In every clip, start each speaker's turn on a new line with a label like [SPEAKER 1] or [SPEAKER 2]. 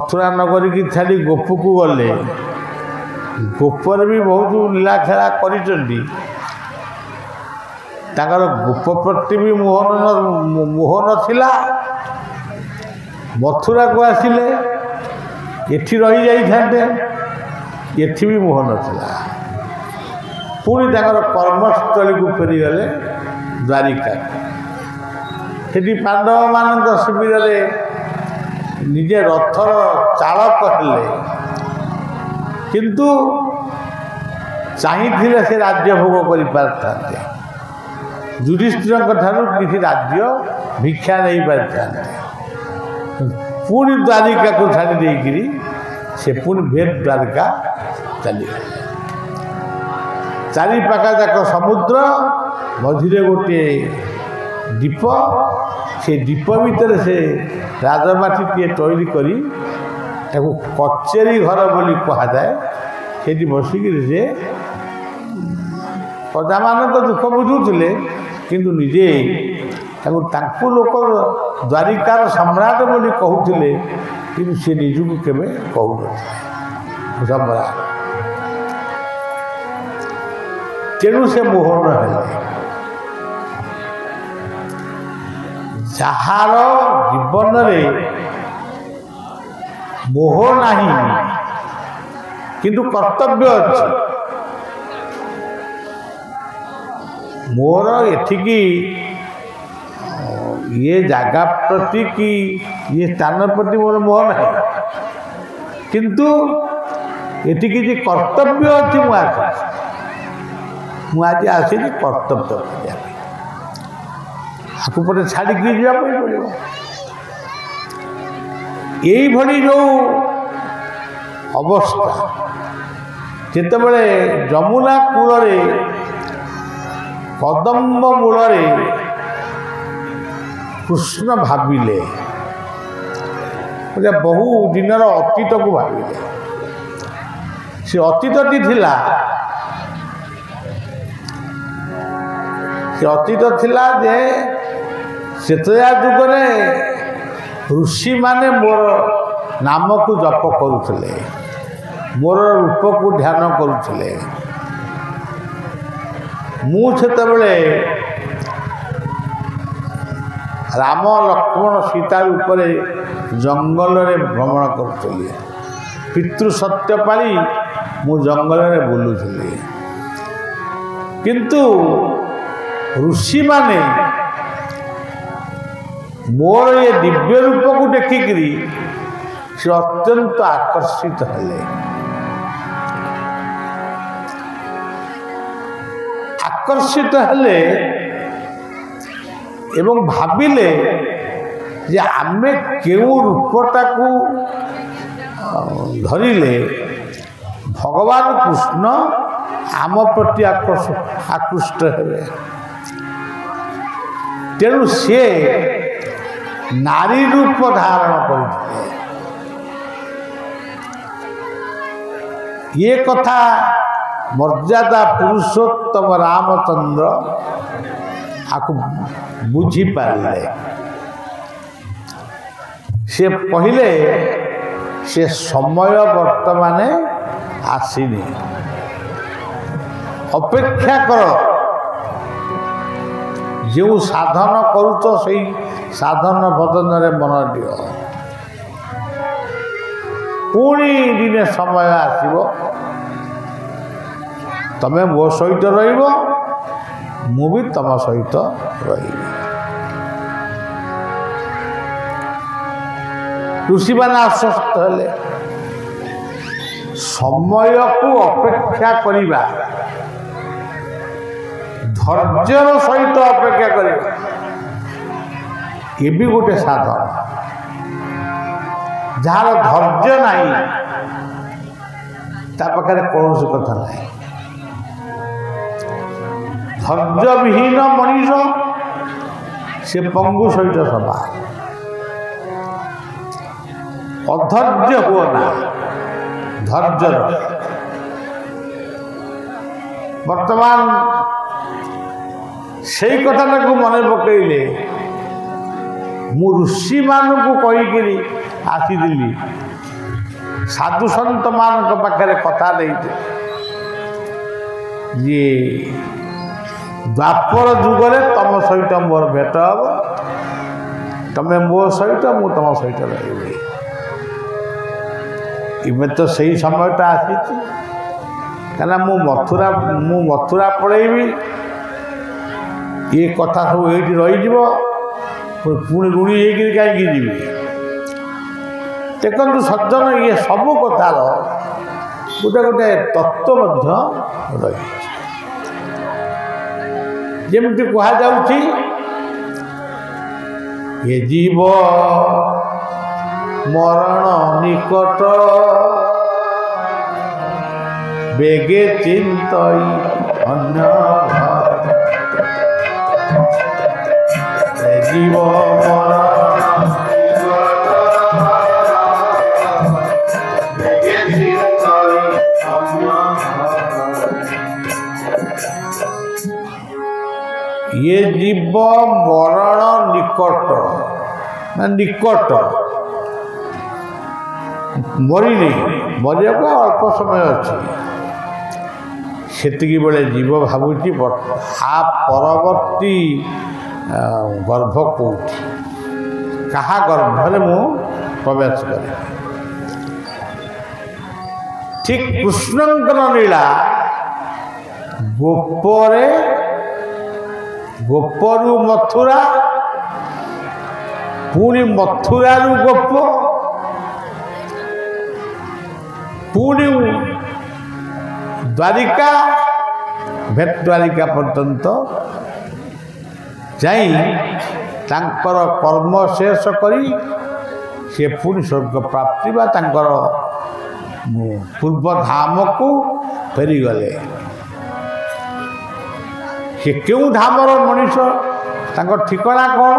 [SPEAKER 1] मथुरा नगरी की छाड़ी गोप को गले गोपर भी बहुत लीलाखेला कर गोप प्रति भी मोह नथिला मथुरा को आसिले एठी रही जाइथांते एठी भी मोह नथिला पुणी ताकर कर्मस्थली को फेरी गले द्वारिका सेठी पांडव मान शिविर निजे रथर चालक हेले किंतु चाहिए से राज्य भोग कर पारते युधिष्ठिर किसी राज्य भिक्षा नहीं पारते पुणी द्वारिका को छाड़ी देकरी से पुणी भेद द्वारिका चली चारि पाखा जाक समुद्र मझिरे गोटे दीप से दीप भितर से राजमाटी टे तैयारी करी ताको कचेरी घर बोली कहा जाए से बसिक से प्रजा मान दुख बुझुले किंतु निजे ताकू लोक द्वारिकार सम्राट बोली कहूले कि से निजुक केवे कहू सम्राट तेणु से मोहन है जार जीवन में मोह नहीं किंतु कर्तव्य अच्छे मोर एठिकी ये जगह प्रति कि ये स्थान प्रति मोर मोह नहीं किंतु एटी किसी कर्तव्य अच्छी मुझे आसी कर्तव्य आपको पटे छाड़ी जावाई पड़ो यही जो अवस्था जितेबले जमुना कूल कदम्ब मूल कृष्ण भाविले बहु दिनर अतीत को भाविले से अतीतटी थिला से अतीत थिला जे सेतया जुगरे ऋषि माने मोर नाम को जप करुले मोर रूप को ध्यान करुले मुझे राम लक्ष्मण सीता रूप जंगल में भ्रमण करुली पितृ सत्य पाली मु जंगल में बुलूली किंतु ऋषि माने मोर ये दिव्य रूप को देखिकी से अत्यंत आकर्षित हेले आकर्षित हेले एवं भाविले जे आमे केउ रूपटा को धरिले भगवान कृष्ण आम प्रति आकृष्ट हेबे तेणु से नारी रूप धारण करते ये कथा मर्यादा पुरुषोत्तम रामचंद्र आपको बुझी पारे से पहले से समय वर्तमान आसीनी अपेक्षा कर जो साधन करुच से साधन भजन मन दियो पुणी दिने समय आसीबो तमे मो सहित रहिबो मु भी तम सहित रही ऋषि मैंने आश्वस्त हेले समय को अपेक्षा करिबा धैर्यर सहित अपेक्षा करिबा ये भी गोटे साधन जार धैर्य नहीं ता पाखे कौन कथा नहीं धैर्य विहीन मनीष से पंगु सहित समान अधैर्य हुआ ना धैर्य वर्तमान से कथा को मन पकड़े मु ऋषि मान को कहीकि आसीदी साधु सन्त मान पाखे कथा देते जे द्वापर जुगरे तुम सहित मोर भेट हम तमें मो सहित मु तुम सहित रही इमे तो सही समयटा आसी कहीं मु मथुरा पलैबी ये कथा सब ये रही पुणी ऋणी होकर कहीं जी देखु सज्जन ये सब कथार गोटे गोटे तत्व रही जमी कहुच्छी ये जीव मरण निकट बेगे चिंतई अन्य जीव मरण बेगे चिंतई ये जीव मरण निकट निकट मरी मरिया को अल्प समय अच्छी सेतिकी बेले जीव भावुची हा परवर्ती गर्भ कौटी कहा गर्भरे मु प्रवेश करे ठीक कृष्णंकर लीला गोपरे गोपरु मथुरा पुणी मथुरारु गोप पुणी द्वारिका भेट द्वारिका पर्यंत जाई तांकर कर्म शेष करी से पुणी स्वर्ग प्राप्ति बा तांकर पूर्व धाम को फेरी गले से क्यों धामर मनीष तांकर ठिकाना कौन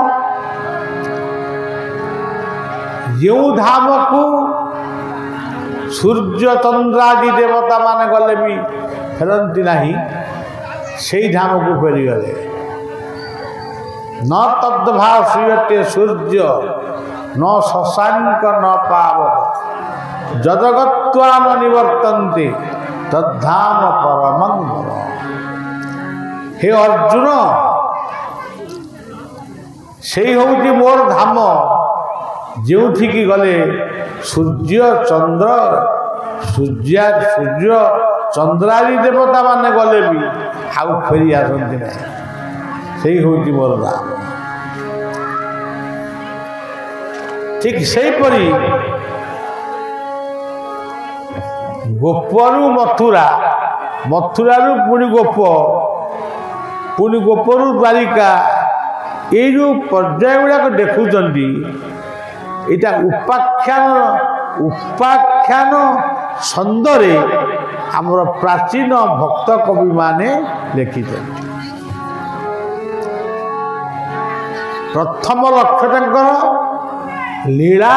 [SPEAKER 1] जो धाम को सूर्य चंद्रादि देवता मान गले भी फेरती नहीं से धाम को फेरी गले न तद्भाषीयते सूर्य न शशांक न पावक जदगत्वाम निवर्तन्ते तद्धाम परमं हे अर्जुन से हूँ मोर धाम जो गले सूर्य चंद्र सूर्य चंद्रादि देवता माने गले भी आउ फेरी आसती ना से हूँ मोर धाम ठीक सेपरी गोपरु मथुरा मथुरारु पुणी गोप पुणी गोपरु द्वारिका ये जो पर्याय गुड़ाक देखुंट इटा उपाख्यान छंदरे आमर प्राचीन भक्त कवि माने लिखिछन प्रथम लक्ष्य तंकर लीला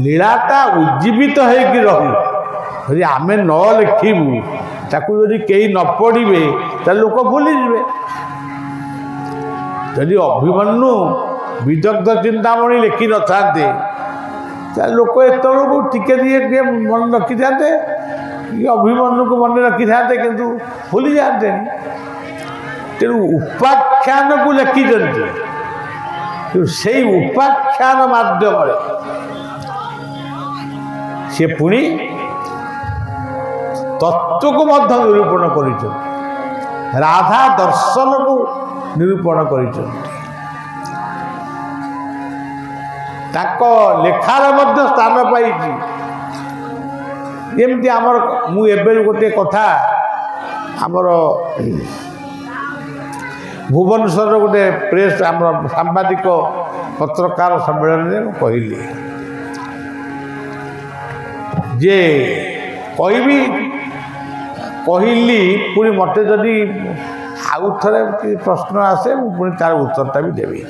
[SPEAKER 1] लीलाटा उज्जीवित होगी रही आमे न लिखिबू ताकू यदि कहीं न पढ़े तो लोक भूली जाए यदि अभिमन्यु विदग्ध चिंतामणि लिखि न था लोक एतलू टिके दिए मन रखी था अभिमन्यु को मन रखी था किंतु भूली जाते तेणु उपाख्यान को लिखिं से उपाख्यान माध्यम से पुणी तत्व को निरूपण कर राधा दर्शन को निरूपण कर लेखार स्थान पाई जमी आमर मुझे गोटे कथा आमर भुवनेश्वर गोटे प्रेस आम सांबादिक पत्रकार सम्मेलन में कहली जे कहली पुणी मत जदि आउ थे प्रश्न आसे पुणी तार उत्तरटा भी देवी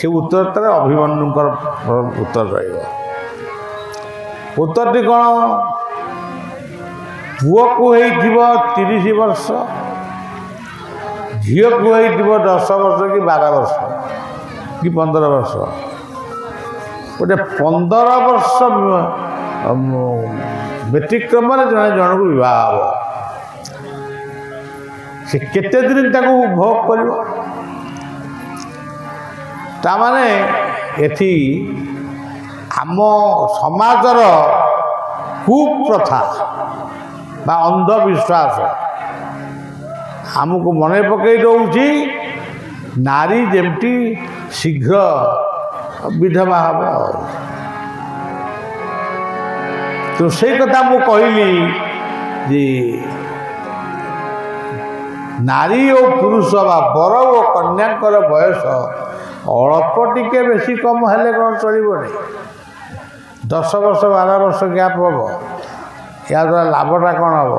[SPEAKER 1] से उत्तर अभिमन्युकर उत्तर उत्तरटी कौन पुओ को 30 वर्ष झील को 10 वर्ष कि 12 वर्ष कि 15 वर्ष गोटे 15 वर्ष ବ୍ୟତିକ୍ରମରେ ଜଣେ ଜଣକୁ ବିବାହ ହେବ। ସେ କେତେ ଦିନ ତାକୁ ଭୋଗ କରିବ? ତାମାନେ ଏଠି ଆମ ସମାଜର କୁପ୍ରଥା ବା ଅନ୍ଧବିଶ୍ୱାସ ଆମକୁ ମନେ ପକାଇ ଦେଉଛି ନାରୀ ଯେମିତି ଶୀଘ୍ର ବିଧବା ହେବ। ତ ସେଇ କଥା ମୁଁ କହିଲି ଯେ ନାରୀ ଓ ପୁରୁଷ ବା ବର ଓ କନ୍ୟାଙ୍କର ବୟସ ଅଳ୍ପ ଟିକେ ବେଶୀ କମ୍ ହେଲେ କ'ଣ ଚଳିବନି? 10 ବର୍ଷ 12 ବର୍ଷ ଗ୍ୟାପ୍ ହେବ। ଏହାଦ୍ୱାରା ଲାଭଟା କ'ଣ ହେବ?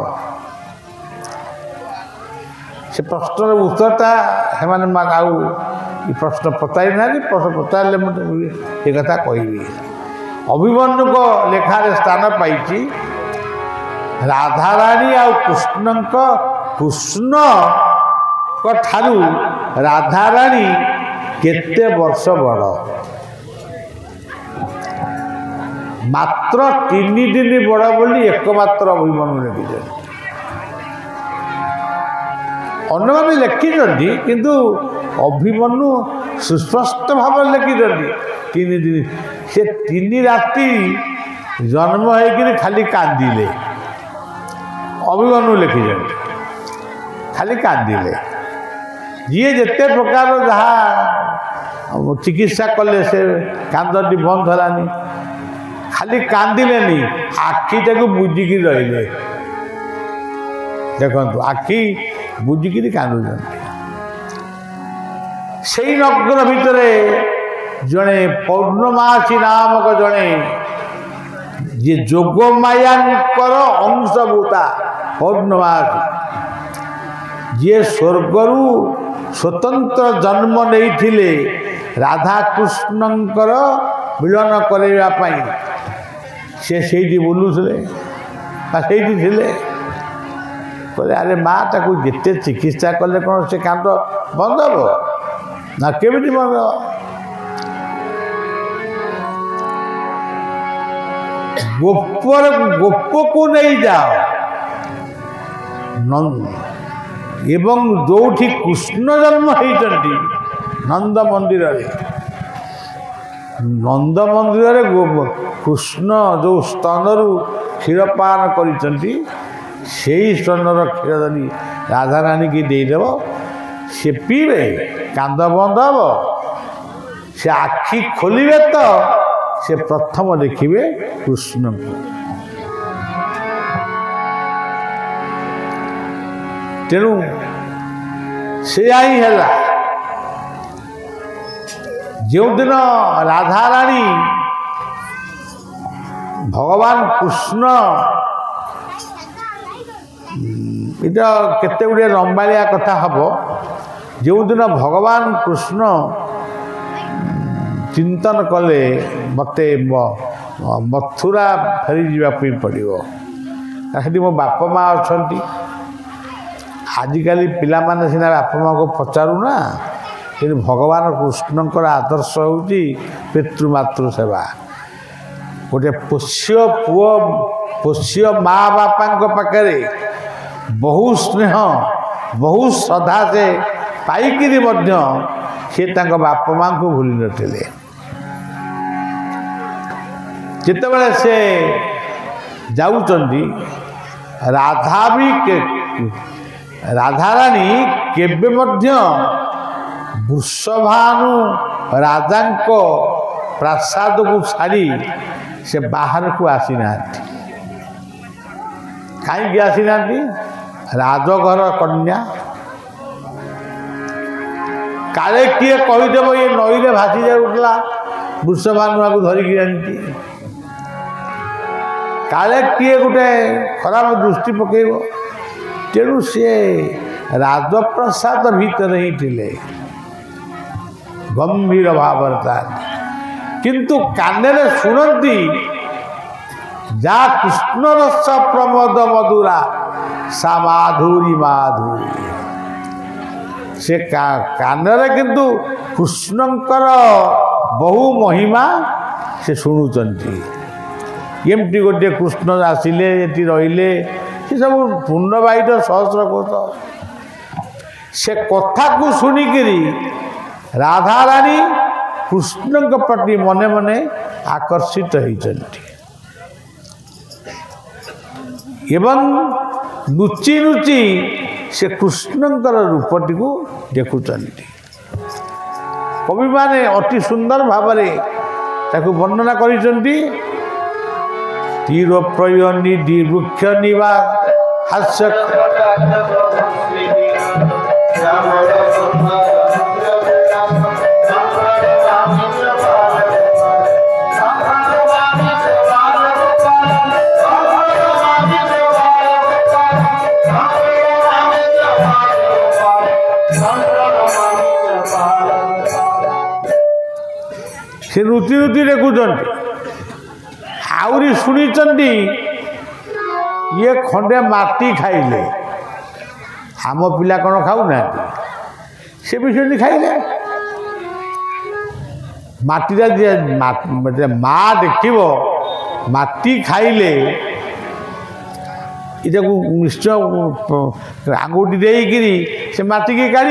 [SPEAKER 1] ସେ ପ୍ରଶ୍ନର ଉତ୍ତରଟା ସେମାନେ ଆଉ ଏ ପ୍ରଶ୍ନ ପଚାରି ନାହାନ୍ତି। ପ୍ରଶ୍ନ ପଚାରିଲେ ମୁଁ ଏ କଥା କହିବି। ଅଭିମନ୍ୟୁଙ୍କ ଲେଖାରେ ସ୍ଥାନ ପାଇଛି ରାଧାରାଣୀ ଆଉ କୃଷ୍ଣଙ୍କ ଠାରୁ ରାଧାରାଣୀ କେତେ ବର୍ଷ ବଡ଼? ମାତ୍ର 3 ଦିନ ବଡ଼ ବୋଲି ଏକମାତ୍ର ଅଭିମନ୍ୟୁ ଲେଖିଛନ୍ତି। ଅନ୍ୟମାନେ ଲେଖିଛନ୍ତି କିନ୍ତୁ ଅଭିମନ୍ୟୁ ସୁସ୍ପଷ୍ଟ ଭାବରେ ଲେଖିଛନ୍ତି 3 ଦିନ। ସେ 3 ରାତି ଜନ୍ମ ହେଇକିରି ଖାଲି କାନ୍ଦିଲେ। ଅଭିମନ୍ୟୁ ଲେଖିଛନ୍ତି ଖାଲି କାନ୍ଦିଲେ। ଯିଏ ଯେତେ ପ୍ରକାର ଯାହା ଚିକିତ୍ସା କଲେ ସେ କାନ୍ଦଟି ବନ୍ଦ ହେଲାନି। ଖାଲି କାନ୍ଦିଲେନି, ଆଖିଟାକୁ ବୁଜିକି ରହିଲେ। ଦେଖନ୍ତୁ, ଆଖି ବୁଜିକିରି କାନ୍ଦୁଛନ୍ତି। ସେଇ ନଗ୍ନ ଭିତରେ ଜଣେ ପୌର୍ଣ୍ଣମାସୀ ନାମକ ଜଣେ ଯିଏ ଯୋଗମାୟାଙ୍କର ଅଂଶଭୂତା ପୌର୍ଣ୍ଣମାସୀ, ଯିଏ ସ୍ୱର୍ଗରୁ ସ୍ୱତନ୍ତ୍ର ଜନ୍ମ ନେଇଥିଲେ ରାଧାକୃଷ୍ଣଙ୍କର ମିଳନ କରାଇବା ପାଇଁ, ସେ ସେଇଠି ବୁଲୁଥିଲେ ବା ସେଇଠି ଥିଲେ। କହିଲେ ଆରେ ମା, ତାକୁ ଯେତେ ଚିକିତ୍ସା କଲେ କ'ଣ ସେ କାନ୍ଦ ବନ୍ଦ ହେବ? ନା କେମିତି ବନ୍ଦ ହେବ? ଗୋପକୁ ନେଇଯାଅ ଏବଂ ଯେଉଁଠି କୃଷ୍ଣ ଜନ୍ମ ହେଇଛନ୍ତି ନନ୍ଦ ମନ୍ଦିରରେ, କୃଷ୍ଣ ଯେଉଁ ସ୍ତନରୁ କ୍ଷୀରପାନ କରିଛନ୍ତି ସେଇ ସ୍ତନର କ୍ଷୀର ଯଦି ରାଧାରାଣୀକି ଦେଇଦେବ, ସେ ପିଇବେ, କାନ୍ଦ ବନ୍ଦ ହେବ। ସେ ଆଖି ଖୋଲିବେ ତ ସେ ପ୍ରଥମ ଦେଖିବେ କୃଷ୍ଣଙ୍କୁ। ତେଣୁ ସେୟା ହିଁ ହେଲା। ଯେଉଁଦିନ ରାଧାରାଣୀ ଭଗବାନ କୃଷ୍ଣ, ଏଇଟା କେତେ ଗୁଡ଼ିଏ ଲମ୍ବାଳିଆ କଥା ହେବ। ଯେଉଁଦିନ ଭଗବାନ କୃଷ୍ଣ ଚିନ୍ତନ କଲେ ମୋତେ ମଥୁରା ଫେରିଯିବା ପାଇଁ ପଡ଼ିବ, ସେଠି ମୋ ବାପା ମା ଅଛନ୍ତି। ଆଜିକାଲି ପିଲାମାନେ ସିନା ବାପା ମାଆଙ୍କୁ ପଚାରୁନା, କିନ୍ତୁ ଭଗବାନ କୃଷ୍ଣଙ୍କର ଆଦର୍ଶ ହେଉଛି ପିତୃମାତୃ ସେବା। ଗୋଟେ ପୋଷ୍ୟ ପୁଅ, ପୋଷ୍ୟ ମା ବାପାଙ୍କ ପାଖରେ ବହୁ ସ୍ନେହ, ବହୁ ଶ୍ରଦ୍ଧା ସେ ପାଇକିରି ମଧ୍ୟ ସେ ତାଙ୍କ ବାପା ମାଆଙ୍କୁ ଭୁଲି ନଥିଲେ। ଯେତେବେଳେ ସେ ଯାଉଛନ୍ତି, ରାଧାରାଣୀ କେବେ ମଧ୍ୟ ବୃଷଭାନୁ ରାଜାଙ୍କ ପ୍ରାସାଦକୁ ଛାଡ଼ି ସେ ବାହାରକୁ ଆସିନାହାନ୍ତି। କାହିଁକି ଆସିନାହାନ୍ତି? ରାଜଘର କନ୍ୟା, କାଳେ କିଏ କହିଦେବ ଇଏ ନଈରେ ଭାସି ଯାଉଥିଲା ବୃଷଭାନୁଆକୁ ଧରିକି ଆଣିଛି, କାଳେ କିଏ ଗୋଟେ ଖରାପ ଦୃଷ୍ଟି ପକାଇବ। ତେଣୁ ସିଏ ରାଜପ୍ରସାଦ ଭିତରେ ହିଁ ଥିଲେ, ଗମ୍ଭୀର ଭାବରେ ଥାନ୍ତି, କିନ୍ତୁ କାନରେ ଶୁଣନ୍ତି ଯା କୃଷ୍ଣ ରସ ପ୍ରମୋଦ ମଧୁରା ସା ମାଧୁରୀ ମାଧୁରୀ। ସେ କାନରେ କିନ୍ତୁ କୃଷ୍ଣଙ୍କର ବହୁ ମହିମା ସେ ଶୁଣୁଛନ୍ତି। एमती गोटे कृष्ण आसिले ये रहिले से सब पूर्णवाहित सहस्र कोश से कथा को शुणिकी राधा रानी कृष्ण प्रति मने मने आकर्षित होती एवं लुचि लुचि से कृष्णकर रूपटी को देखुंट कवि माने अति सुंदर भाव वर्णना कर तीर प्रयनिधि वृक्ष निवास हास्य से रुचि रुचि देखुंट आउरी शुणी ये खंडे माटी खाइले आम पिला कौन खाऊना से भी शुणी खाइले माटीटा माँ देख माटी खाइले ये निश्चय आंगुठी देकरी से माटी की काढ़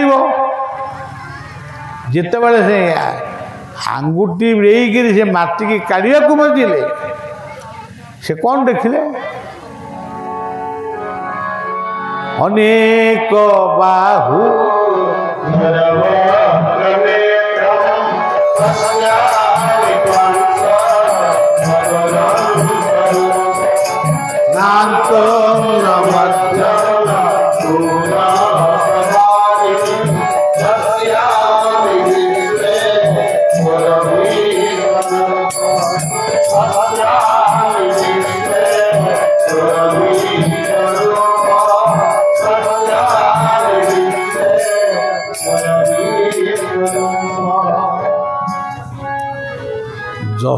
[SPEAKER 1] जिते बड़े से आंगुठी रेकरी से माटी की काढ़ा को बजिले से कौन देखिले अनेक बाहु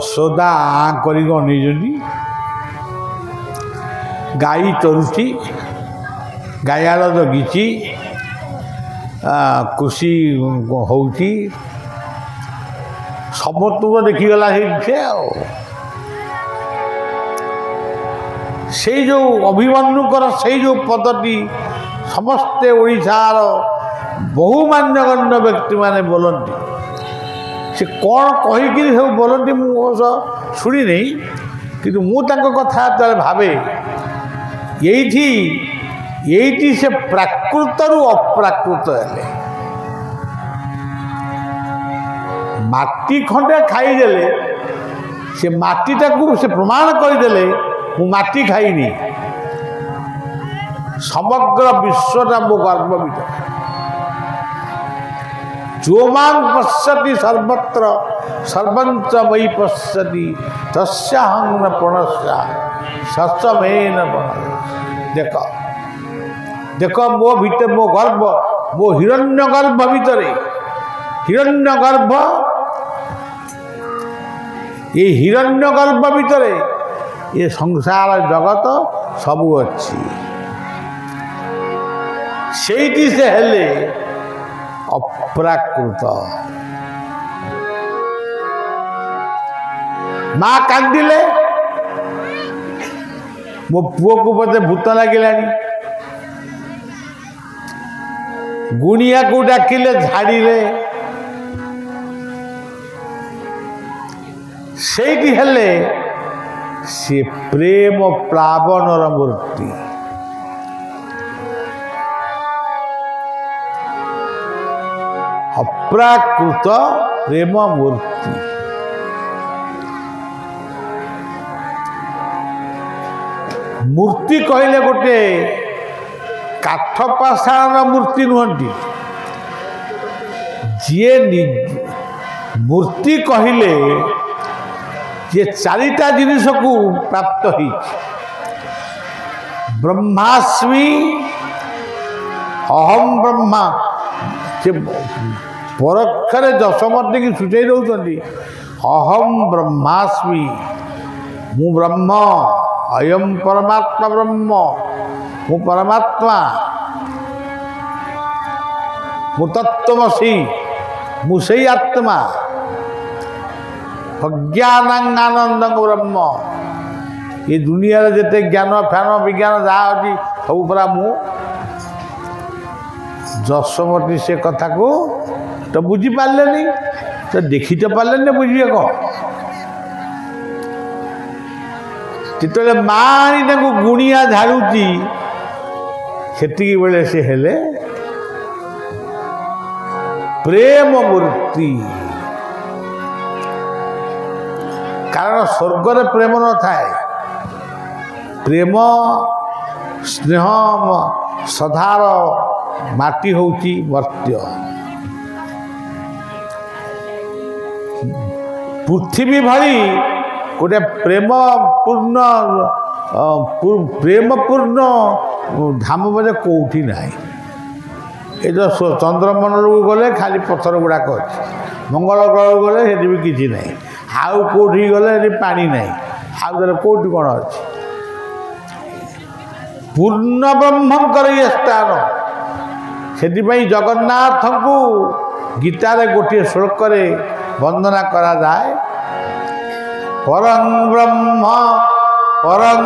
[SPEAKER 1] यशोदा कर गाई चरुची गायाल जगिची कृषि होती समस्त देखीगला से जो अभिमन्युकर से जो पदटी समस्ते ओडिशार बहुमान्यगण्य व्यक्ति माने बोलती से कौन कहीकि सब बोलती मुझे शुणी नहीं कि कथा भावे ये से प्राकृत रु अप्राकृत है माटी खंडे खाईदेले से माटीटा को से प्रमाण करदे मु माटी खाइनी समग्र विश्वटा मो गर्भ भीतर जो मां पश्यति सर्वत्र सर्वंच मयि पश्यति तस्याहं न प्रणश्या सस्मेन देख देख मो भीतर मो गर्भ मो हिरण्य गर्भ भीतर हिरण्य गर्भ ये हिरण्य गर्भ भीतर ये संसार जगत सबू अच्छी से हेले अप्राकृत माँ कांदिले मो पुओ को बोधे भूत लगिलानी गुणिया को डाकिले झाड़िले सेठी हेले से प्रेम प्लावनर मूर्ति अप्राकृत प्रेम मूर्ति मूर्ति कहले गोटे काठ पाषाण मूर्ति नुहंती जी मूर्ति कहले जे चारिटा जिनिस को प्राप्त ही ब्रह्मास्मि अहम ब्रह्मा से परोक्षरे दशमती की सूचई दौरान अहम ब्रह्मास्मि मु ब्रह्म अयम परमात्मा ब्रह्म मु परमात्मा मु तत्त्वमसि मु सही आत्मा अज्ञानानंद ब्रह्म ये दुनिया जिते ज्ञान फैन विज्ञान जहाँ अच्छी सब पूरा मु जशोमती से कथा को तो बुझी पारे नहीं तो देखी तो पारे ना बुझे कौन जिते माँ गुणिया झाड़ुची सेति बेले से हेले प्रेम मूर्ति कारण स्वर्गर प्रेम न थाए प्रेम स्नेह सधार माटी होची मर्त्य पृथ्वी भली गोटे प्रेम पूर्ण धाम बोले कौटी ना ये जो चंद्रमंडल को गले खाली पत्थर गुड़ाक अच्छे मंगल ग्रह गले भी किसी ना आउ कौटी गले पानी ना आउ कौटी कौन अच्छे पूर्ण ब्रह्मंकर ये स्थान से जगन्नाथ को गीतार गोटे श्लोक वंदना करा जाए परं ब्रह्म परं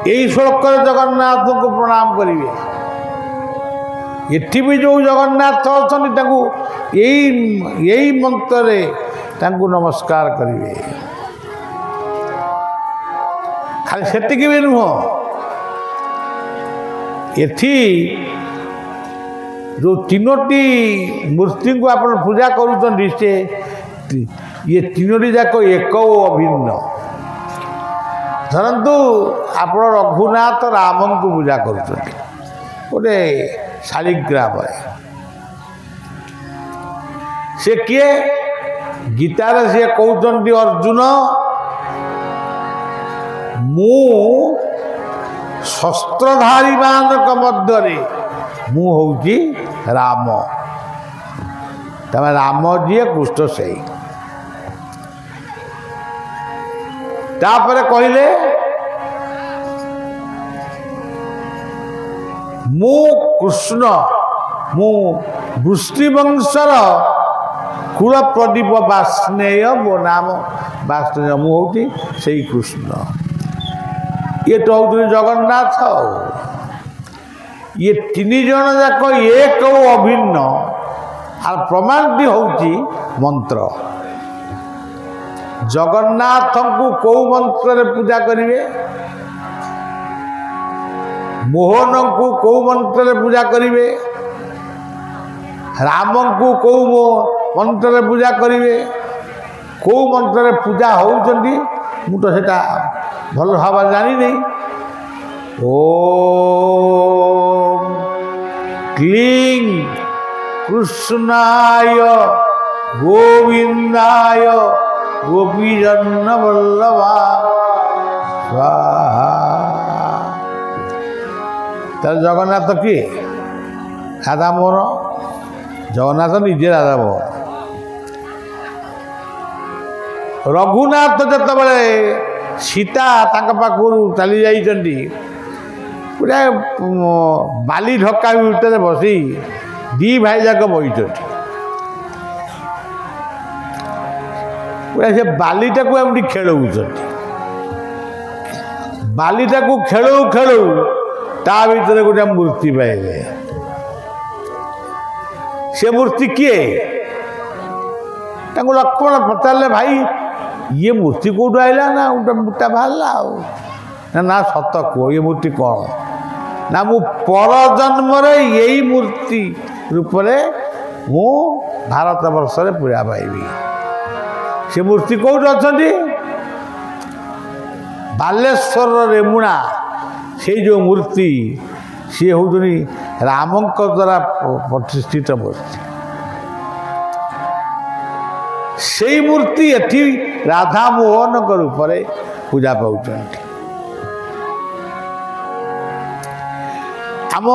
[SPEAKER 1] यही श्लोक जगन्नाथ को प्रणाम करेंगे ये भी जो जगन्नाथ अच्छा यही मंत्र नमस्कार करेंगे खाली सेति भी नुह एथि जो तीनोटी मूर्ति को आप पूजा करुँच से ये तीनोटी जाक एक अभिन्न धरतु आप रघुनाथ राम को पूजा करुँच गोटे शालिग्राम से किए गीतार सी कहते अर्जुन मु शस्त्रधारी मानक मध्य मु हूँ राम तमें राम जी कृष्ण से तापर कहले मु कृष्ण मु वृष्टिवंशर कुल प्रदीप वास्नेय मो नाम वास्नेय मु हूँ से कृष्ण ये तो हूँ जगन्नाथ ये तीन जन जाक एक अभिन्न और प्रमाण भी हूँ मंत्र जगन्नाथ को कौ मंत्र पूजा करेंगे मोहन को कौ मंत्र पूजा करेंगे राम को कौ मंत्र पूजा करेंगे कौ मंत्र पूजा होती मु तो सेटा भल भाव जानी नहीं ओम क्लीं कृष्णाय गोविंदाय गोपीजन वल्लभा स्वाहा तर जगन्नाथ किए राधा मोहन जगन्नाथ निजे राधा मोहन रघुनाथ जिते सीता पाखु चली जाइछन्ति पूरा बाली ढका भितर बसी दी भाई जाक बही पूरा से बालीटा को एमती खेलौं बालीटा को खेलौ खेलौ ता भीतर गोटे मूर्ति पाइले से मूर्ति किए लक्ष्मण पचारे भाई ये मूर्ति कौटू आइला ना गोटे मूर्ता बाहर ना सत कह ये मूर्ति कौन ना मु पर जन्म यही मूर्ति रूप मु भारत वर्ष पूरा पाइबी से मूर्ति कौट अच्छा बालेश्वर रेमुणा से जो मूर्ति सी हूँ राम द्वारा प्रतिष्ठित मूर्ति से मूर्ति एटी राधा मोहन रूप पूजा पाँच आम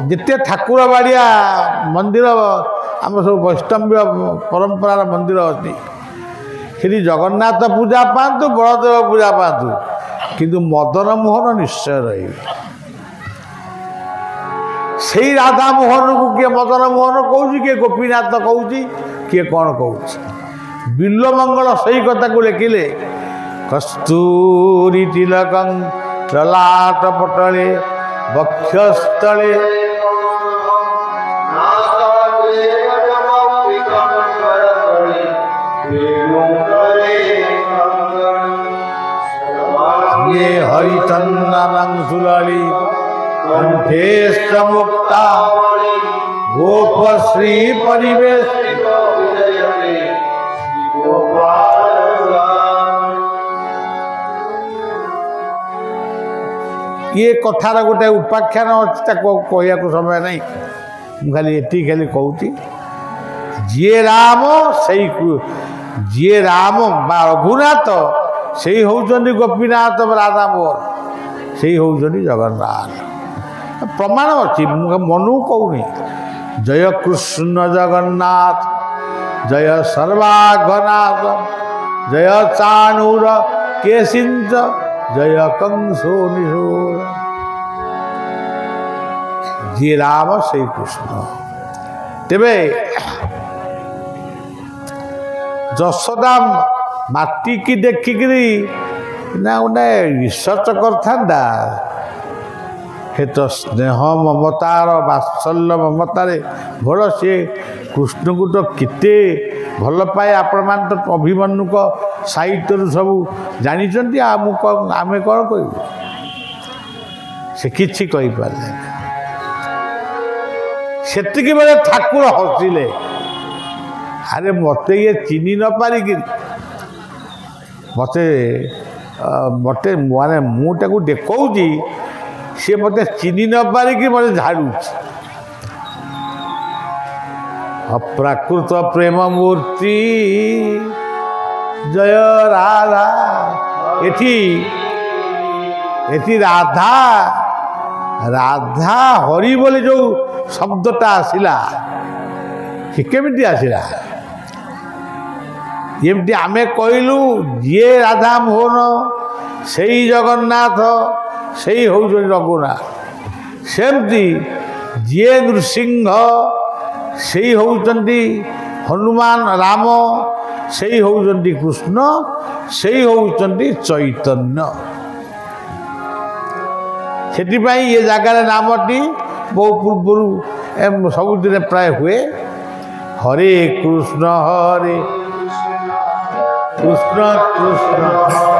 [SPEAKER 1] जिते ठाकुर बाड़िया मंदिर आम सब वैष्णव परंपरार मंदिर अच्छी से जगन्नाथ पूजा पातु बलदेव पूजा पातु किंतु मदन मोहन निश्चय रही से राधा मोहन को किए मदन मोहन कौन किए गोपीनाथ कौन किए कौन कौन बिल्वमंगल सही कथा को लिखिले कस्तूरी तिलकं ललाट पटले वक्षस्थले ये हरिचंदनं सुलली कंठे मुक्ता गोपश्री परिवेश ये कथार गोटे उपाख्यान अच्छी कहया को समय नहीं खाली एटी खाली कहती जी राम से जी राम बा रघुनाथ से होउचंदी गोपीनाथ राधा मोहन से होउचंदी जगन्नाथ प्रमाण अच्छी मनु कहूनी जय कृष्ण जगन्नाथ जय सर्वाघनाथ जय चाणूर केशिंच जय कंसो निशोर जी राम श्री कृष्ण तेबे जशोदा माटी की देखिकी ना गोटे रिसर्च करता हे तो स्नेह ममतार बात्सल्य ममतार भल सी कृष्ण को तो केते भल पाए आपण मान तो अभिमन्यु को साहित्य सब जानी आम कौन कह से किसी कहीपे से बेले ठाकुर हसिले अरे मत ये चिन्ह न पारिक मत मत माने मुझे देखी सी मत चिन्ह न पारिक मत झाड़ू अप्राकृत प्रेम मूर्ति जय राधा एठी राधा राधा हरि बोले जो शब्दटा आसिला केमिति आसिला एमती आमे कहलु जे राधा मोहन से जगन्नाथ से होउछन रघुनाथ सेमती जे नृसिंह से होउछन्ति हनुमान राम से होउछन्ति कृष्ण से होउछन्ति चैतन्य से ये जगार नामटी बहु पूर्व सबुदिन प्राय हुए हरे कृष्ण कृष्ण कृष्ण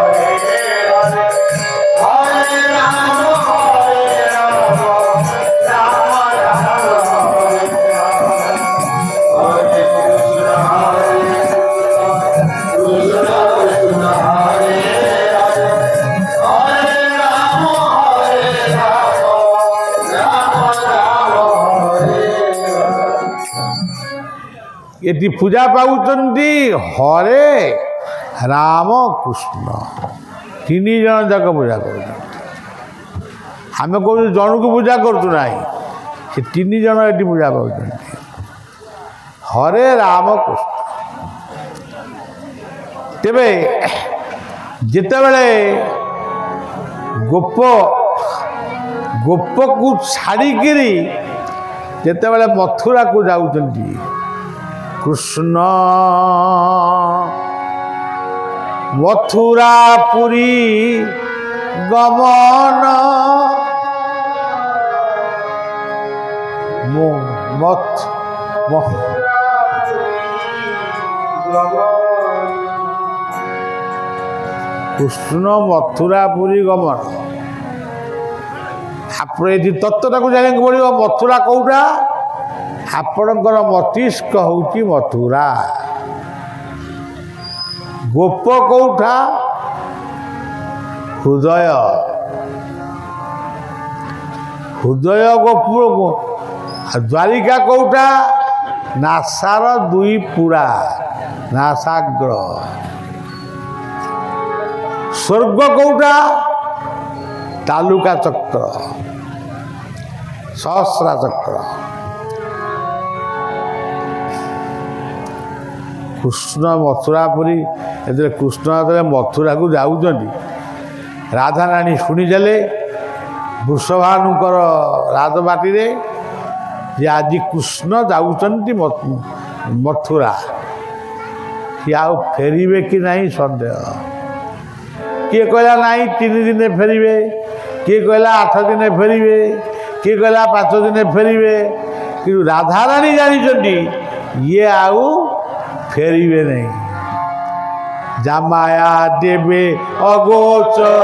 [SPEAKER 1] ये पूजा पाउचंदी हरे राम कृष्ण तीन जन जाक पूजा कर आम कह जन को पूजा करूँ ना से तीन जन ये पूजा पाँच हरे राम कृष्ण तेबे जितेबले गोप गोप को छाड़िकी जितेबले मथुरा को जाऊँगी कृष्ण मथुरा पुरी गमन कृष्ण मथुरा पुरी गमन आप ये तत्वटा को जाना पड़ो मथुरा कौटा आपणकर मस्तिष्क हूँ मथुरा गोप कौटा हृदय हृदय गोपुर द्वारिका कौटा नासार दुई पुरा नासाग्र स्वर्ग कौटा तालुका चक्र सहस्रा चक्र कृष्ण मथुरापुरी कृष्ण मथुरा को जाऊँगी ରାଧାରାଣୀ ଶୁଣିଦେଲେ ବୃଷଭାନୁଙ୍କର ରାଜବାଟୀରେ ଯେ ଆଜି କୃଷ୍ଣ ଯାଉଛନ୍ତି ମଥୁରା, ସିଏ ଆଉ ଫେରିବେ କି ନାହିଁ ସନ୍ଦେହ। କିଏ କହିଲା ନାହିଁ 3 ଦିନେ ଫେରିବେ, କିଏ କହିଲା 8 ଦିନେ ଫେରିବେ, କିଏ କହିଲା 5 ଦିନେ ଫେରିବେ, କିନ୍ତୁ ରାଧାରାଣୀ ଜାଣିଛନ୍ତି ଇଏ ଆଉ ଫେରିବେ ନାହିଁ। ଜାମାୟା ଦେବେ ଅଗୋଚର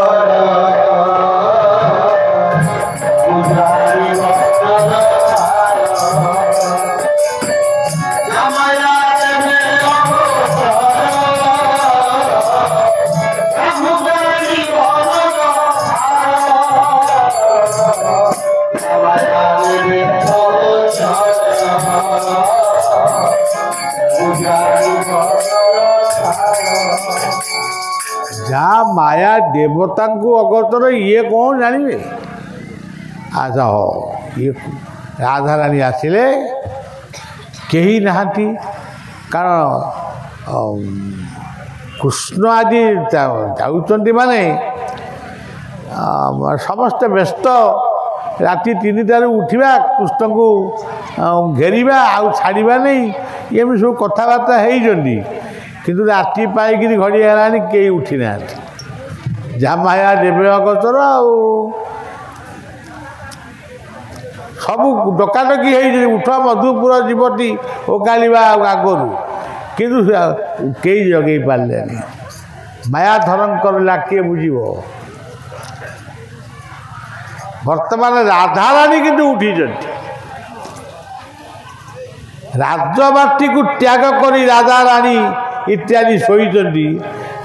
[SPEAKER 1] ଯାହା ମାୟା ଦେବତାଙ୍କୁ ଅଗୋଚର ଇଏ କ'ଣ ଜାଣିବେ। ଆଚ୍ଛା ହଉ, ଇଏ ରାଧାରାଣୀ ଆସିଲେ, କେହି ନାହାନ୍ତି, କାରଣ କୃଷ୍ଣ ଆଜି ଯାଉଛନ୍ତି ମାନେ ସମସ୍ତେ ବ୍ୟସ୍ତ। ରାତି 3ଟାରୁ ଉଠିବା, କୃଷ୍ଣଙ୍କୁ ଘେରିବା, ଆଉ ଛାଡ଼ିବା ନେଇ ଏମିତି ସବୁ କଥାବାର୍ତ୍ତା ହେଇଛନ୍ତି। କିନ୍ତୁ ରାତି ପାଇକିରି ଘଡ଼ି ହେଲାଣି, କେହି ଉଠି ନାହାନ୍ତି। ଜାମାୟା ଦେବେ ଅଗୋଚର ଆଉ ସବୁ ଡକାଡକି ହେଇଛି, ଉଠ ମଧୁପୁର ଯିବଟି ଓକାଳିବା ଆଉ ଆଗରୁ, କିନ୍ତୁ କେହି ଜଗେଇ ପାରିଲେନି। ମାୟା ଧରଙ୍କର କିଏ ବୁଝିବ। ବର୍ତ୍ତମାନ ରାଧାରାଣୀ କିନ୍ତୁ ଉଠିଛନ୍ତି। ରାଜବାଟୀକୁ ତ୍ୟାଗ କରି ରାଧାରାଣୀ ଇତ୍ୟାଦି ଶୋଇଛନ୍ତି।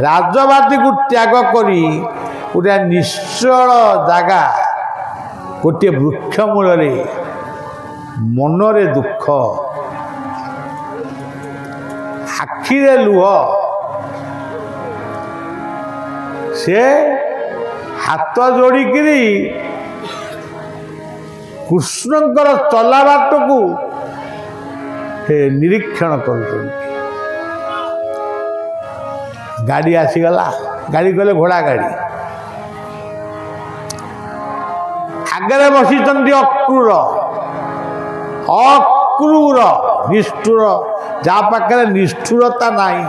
[SPEAKER 1] ରାଜବାଟୀକୁ ତ୍ୟାଗ କରି ଗୋଟିଏ ନିଶ୍ଚଳ ଜାଗା, ଗୋଟିଏ ବୃକ୍ଷ ମୂଳରେ ମନରେ ଦୁଃଖ, ଆଖିରେ ଲୁହ, ସେ ହାତ ଯୋଡ଼ିକିରି କୃଷ୍ଣଙ୍କର ଚଲା ବାଟକୁ ସେ ନିରୀକ୍ଷଣ କରୁଛନ୍ତି। ଗାଡ଼ି ଆସିଗଲା, ଗାଡ଼ି କଲେ ଘୋଡ଼ା ଗାଡ଼ି, ଆଗରେ ବସିଛନ୍ତି ଅକ୍ରୂର, ଅକ୍ରୂର ନିଷ୍ଠୁର, ଯାହା ପାଖରେ ନିଷ୍ଠୁରତା ନାହିଁ,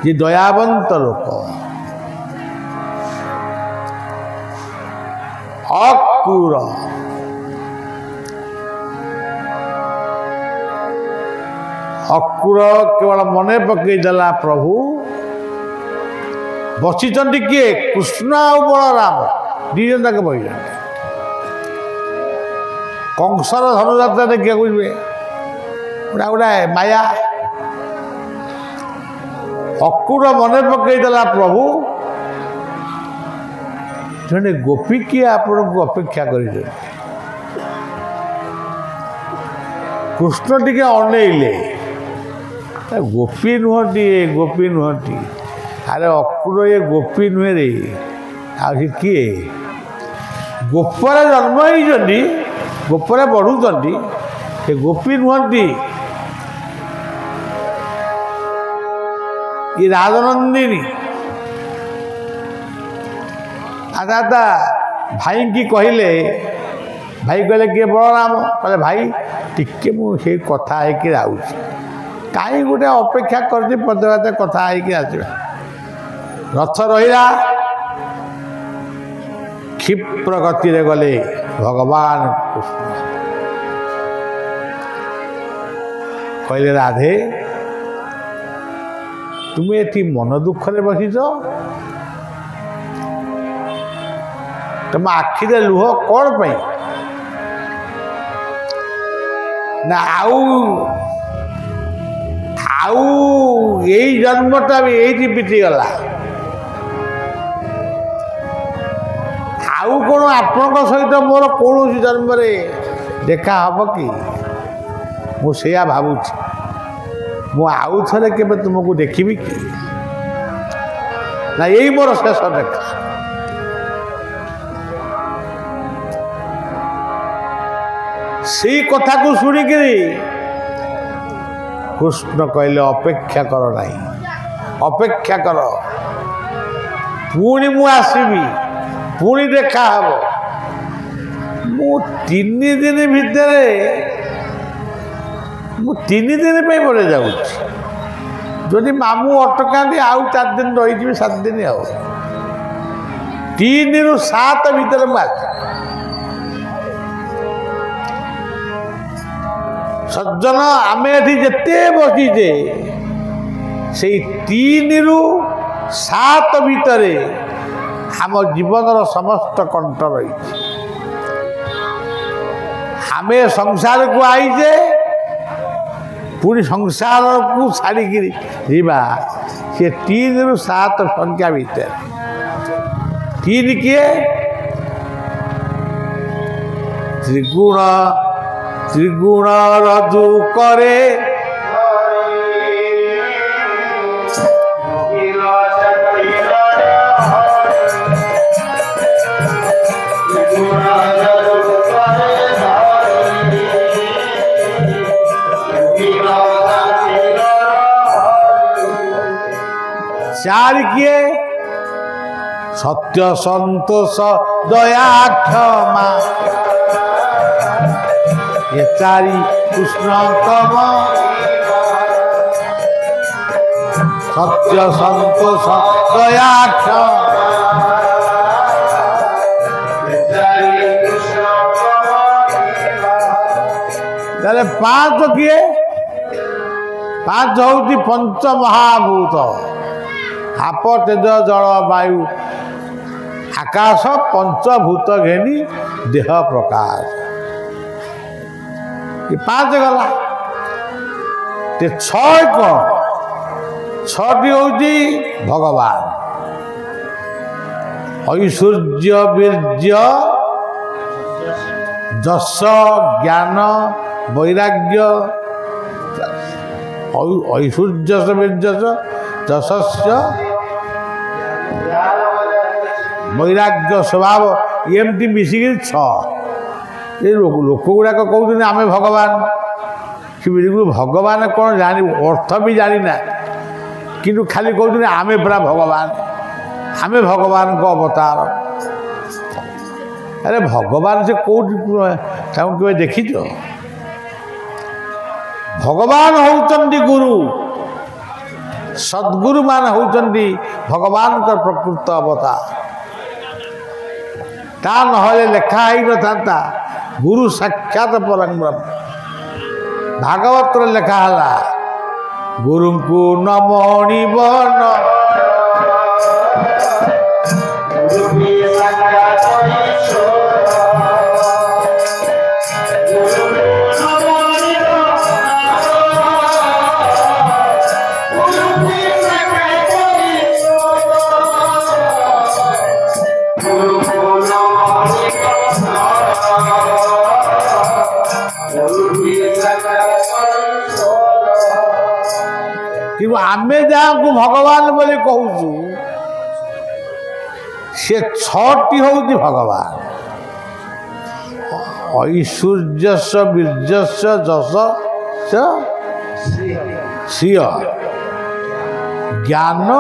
[SPEAKER 1] ଯେ ଦୟାବନ୍ତ ଲୋକ। ଅକ୍ରୂର ଅକ୍ରୂର କେବଳ ମନେ ପକେଇଦେଲା, ପ୍ରଭୁ ବସିଛନ୍ତି କିଏ? କୃଷ୍ଣ ଆଉ ବଳରାମ, 2 ଜଣ ଯାକ ବସିଛନ୍ତି। କଂସର ଧନୁଯାତ୍ରା ଦେଖିବାକୁ ଯିବେ, ଗୋଟାଏ ମାୟା। ଅକ୍ରୂର ମନେ ପକେଇଦେଲା, ପ୍ରଭୁ ଜଣେ ଗୋପୀ କିଏ ଆପଣଙ୍କୁ ଅପେକ୍ଷା କରିଛନ୍ତି। କୃଷ୍ଣ ଟିକେ ଅନେଇଲେ, ଗୋପୀ ନୁହଁନ୍ତି, ଗୋପୀ ନୁହଁନ୍ତି। ଆରେ ଅକ୍ରୂର, ଏ ଗୋପୀ ନୁହେଁ ରେ, ଆଉ ସେ କିଏ? ଗୋପରେ ଜନ୍ମ ହେଇଛନ୍ତି, ଗୋପରେ ବଢ଼ୁଛନ୍ତି, ସେ ଗୋପୀ ନୁହଁନ୍ତି। ଏ ରାଜନନ୍ଦିନୀ। ଆଚ୍ଛା, ଭାଇଙ୍କି କହିଲେ, ଭାଇ କହିଲେ କିଏ? ବଳରାମ। କହିଲେ ଭାଇ ଟିକେ ମୁଁ ସେଇ କଥା ହେଇକି ଯାଉଛି, କାହିଁ ଗୋଟେ ଅପେକ୍ଷା କରିଛି, ପଦେ କଥା ହେଇକି ଆସିବା। ରଥ ରହିଲା, କ୍ଷିପ୍ର ଗତିରେ ଗଲେ ଭଗବାନ କୃଷ୍ଣ। କହିଲେ ରାଧେ, ତୁମେ ଏଠି ମନ ଦୁଃଖରେ ବସିଛ, ତମ ଆଖିରେ ଲୁହ କ'ଣ ପାଇଁ? ନା ଆଉ ଏଇ ଜନ୍ମଟା ବି ଏଇଠି ବିତିଗଲା, ଆଉ କ'ଣ ଆପଣଙ୍କ ସହିତ ମୋର କୌଣସି ଜନ୍ମରେ ଦେଖା ହବ କି? ମୁଁ ସେଇଆ ଭାବୁଛି, ମୁଁ ଆଉ ଥରେ କେବେ ତୁମକୁ ଦେଖିବି କି? ନା ଏଇ ମୋର ଶେଷ ଦେଖା। ସେଇ କଥାକୁ ଶୁଣିକିରି କୃଷ୍ଣ କହିଲେ ଅପେକ୍ଷା କର ନାହିଁ, ଅପେକ୍ଷା କର। ପୁଣି ମୁଁ ଆସିବି, ପୁଣି ଦେଖା ହବ। ମୁଁ 3 ଦିନ ଭିତରେ ମୁଁ 3 ଦିନ ପାଇଁ ପଳେଇ ଯାଉଛି। ଯଦି ମାମୁଁ ଅଟକାନ୍ତି ଆଉ 4 ଦିନ ରହିଯିବି, 7 ଦିନ ଆଉ 3 ରୁ 7 ଭିତରେ ମୁଁ ଆସିବି। ସଜ୍ଜନ ଆମେ ଏଠି ଯେତେ ବସିଛେ ସେଇ 3 ରୁ 7 ଭିତରେ ଆମ ଜୀବନର ସମସ୍ତ କଣ୍ଠ ରହିଛି। ଆମେ ସଂସାରକୁ ଆଇଛେ, ପୁଣି ସଂସାରକୁ ଛାଡ଼ିକିରି ଯିବା। ସେ 3 ରୁ 7 ସଂଖ୍ୟା ଭିତରେ 3 କିଏ? ତ୍ରିଗୁଣ ରଜୁ କରେ ଚାରି କିଏ? ସତ୍ୟ ସନ୍ତୋଷ ଦୟା କ୍ଷମା। ଏ 4 କୃଷ୍ଣତମ। ସତ୍ୟ ସନ୍ତୋଷ ଦୟା କ୍ଷମା। ତାହେଲେ 5 କିଏ? 5 ହଉଛି ପଞ୍ଚମହାଭୂତ। ଆପ ତେଜ ଜଳ ବାୟୁ ଆକାଶ, ପଞ୍ଚଭୂତ ଘେନି ଦେହ ପ୍ରକାଶ। 5 ଗଲା। 6 କ'ଣ? 6ଟି ହେଉଛି ଭଗବାନ। ଐଶ୍ୱର୍ଯ୍ୟ ବୀର୍ଯ୍ୟ ଯଶ ଜ୍ଞାନ ବୈରାଗ୍ୟ। ଐଶ୍ୱର୍ଯ୍ୟ ବୀର୍ଯ୍ୟ ଯଶସ୍ୟ ବୈରାଗ୍ୟ ସ୍ୱଭାବ, ଏମିତି ମିଶିକିରି 6। ଏ ଲୋକ ଗୁଡ଼ାକ କହୁଛନ୍ତି ଆମେ ଭଗବାନ। ସେ ବିଲକୁଲ ଭଗବାନ କ'ଣ ଜାଣି ଅର୍ଥ ବି ଜାଣିନା, କିନ୍ତୁ ଖାଲି କହୁଛନ୍ତି ଆମେ ପୁରା ଭଗବାନ, ଆମେ ଭଗବାନଙ୍କ ଅବତାର। ଆରେ ଭଗବାନ ସେ କେଉଁଠି ତାଙ୍କୁ କେବେ ଦେଖିଛ? ଭଗବାନ ହେଉଛନ୍ତି ଗୁରୁ। ସଦ୍ଗୁରୁମାନେ ହେଉଛନ୍ତି ଭଗବାନଙ୍କ ପ୍ରକୃତ ଅବତାର। ତା ନହେଲେ ଲେଖା ହେଇନଥାନ୍ତା ଗୁରୁ ସାକ୍ଷାତ ପରଂ ବ୍ରହ୍ମ। ଭାଗବତରେ ଲେଖା ହେଲା ଗୁରୁଙ୍କୁ ନମଣିବ କିନ୍ତୁ ଆମେ ଯାହାକୁ ଭଗବାନ ବୋଲି କହୁଛୁ ସେ 6ଟି ହେଉଛି ଭଗବାନ। ଐଶ୍ୱର୍ଯ୍ୟସ୍ୟ ବୀର୍ଯ୍ୟସ୍ୟ ଯଶସ୍ୟ ଶ୍ରିୟ ଜ୍ଞାନ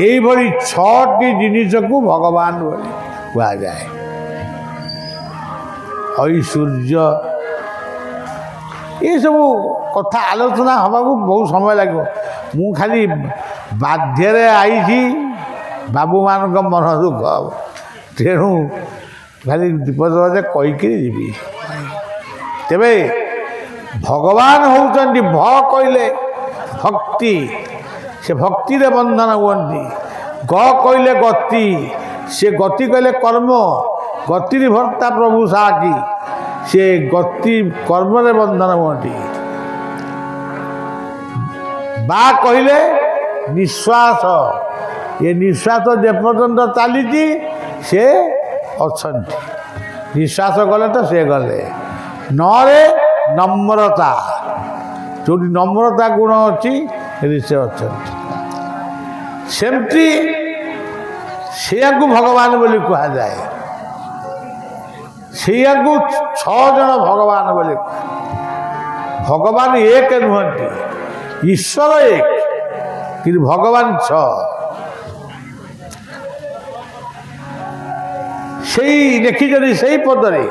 [SPEAKER 1] এইଭଳି 6ଟି ଜିନିଷକୁ ଭଗବାନ ବୋଲି କୁହାଯାଏ। ଐଶ୍ୱର୍ଯ୍ୟ ଏସବୁ କଥା ଆଲୋଚନା ହେବାକୁ ବହୁତ ସମୟ ଲାଗିବ। ମୁଁ ଖାଲି ବାଧ୍ୟରେ ଆଇଛି, ବାବୁମାନଙ୍କ ମନ ଦୁଃଖ ହେବ, ତେଣୁ ଖାଲି ଦୀପଦେ କହିକିରି ଯିବି। ତେବେ ଭଗବାନ ହେଉଛନ୍ତି ଭ କହିଲେ ଭକ୍ତି, ସେ ଭକ୍ତିରେ ବନ୍ଧନ ହୁଅନ୍ତି। ଗ କହିଲେ ଗତି, ସେ ଗତି କହିଲେ କର୍ମ, ଗତିରେ ଭର୍ତ୍ତା ପ୍ରଭୁ ସାକ୍ଷୀ, ସେ ଗତି କର୍ମରେ ବନ୍ଧନ ହୁଅନ୍ତି। ବା କହିଲେ ନିଶ୍ୱାସ, ଏ ନିଶ୍ୱାସ ଯେପର୍ଯ୍ୟନ୍ତ ଚାଲିଛି ସେ ଅଛନ୍ତି, ନିଶ୍ୱାସ ଗଲେ ତ ସେ ଗଲେ। ନରେ ନମ୍ରତା, ଯେଉଁଠି ନମ୍ରତା ଗୁଣ ଅଛି ସେଠି ସେ ଅଛନ୍ତି। ସେମିତି ସେଇଆକୁ ଭଗବାନ ବୋଲି କୁହାଯାଏ। ସେଇଆକୁ 6 ଜଣ ଭଗବାନ ବୋଲି କୁହାଯାଏ। ଭଗବାନ ଏକ ନୁହନ୍ତି, ईश्वर एक कि भगवान छ देखी से पदरे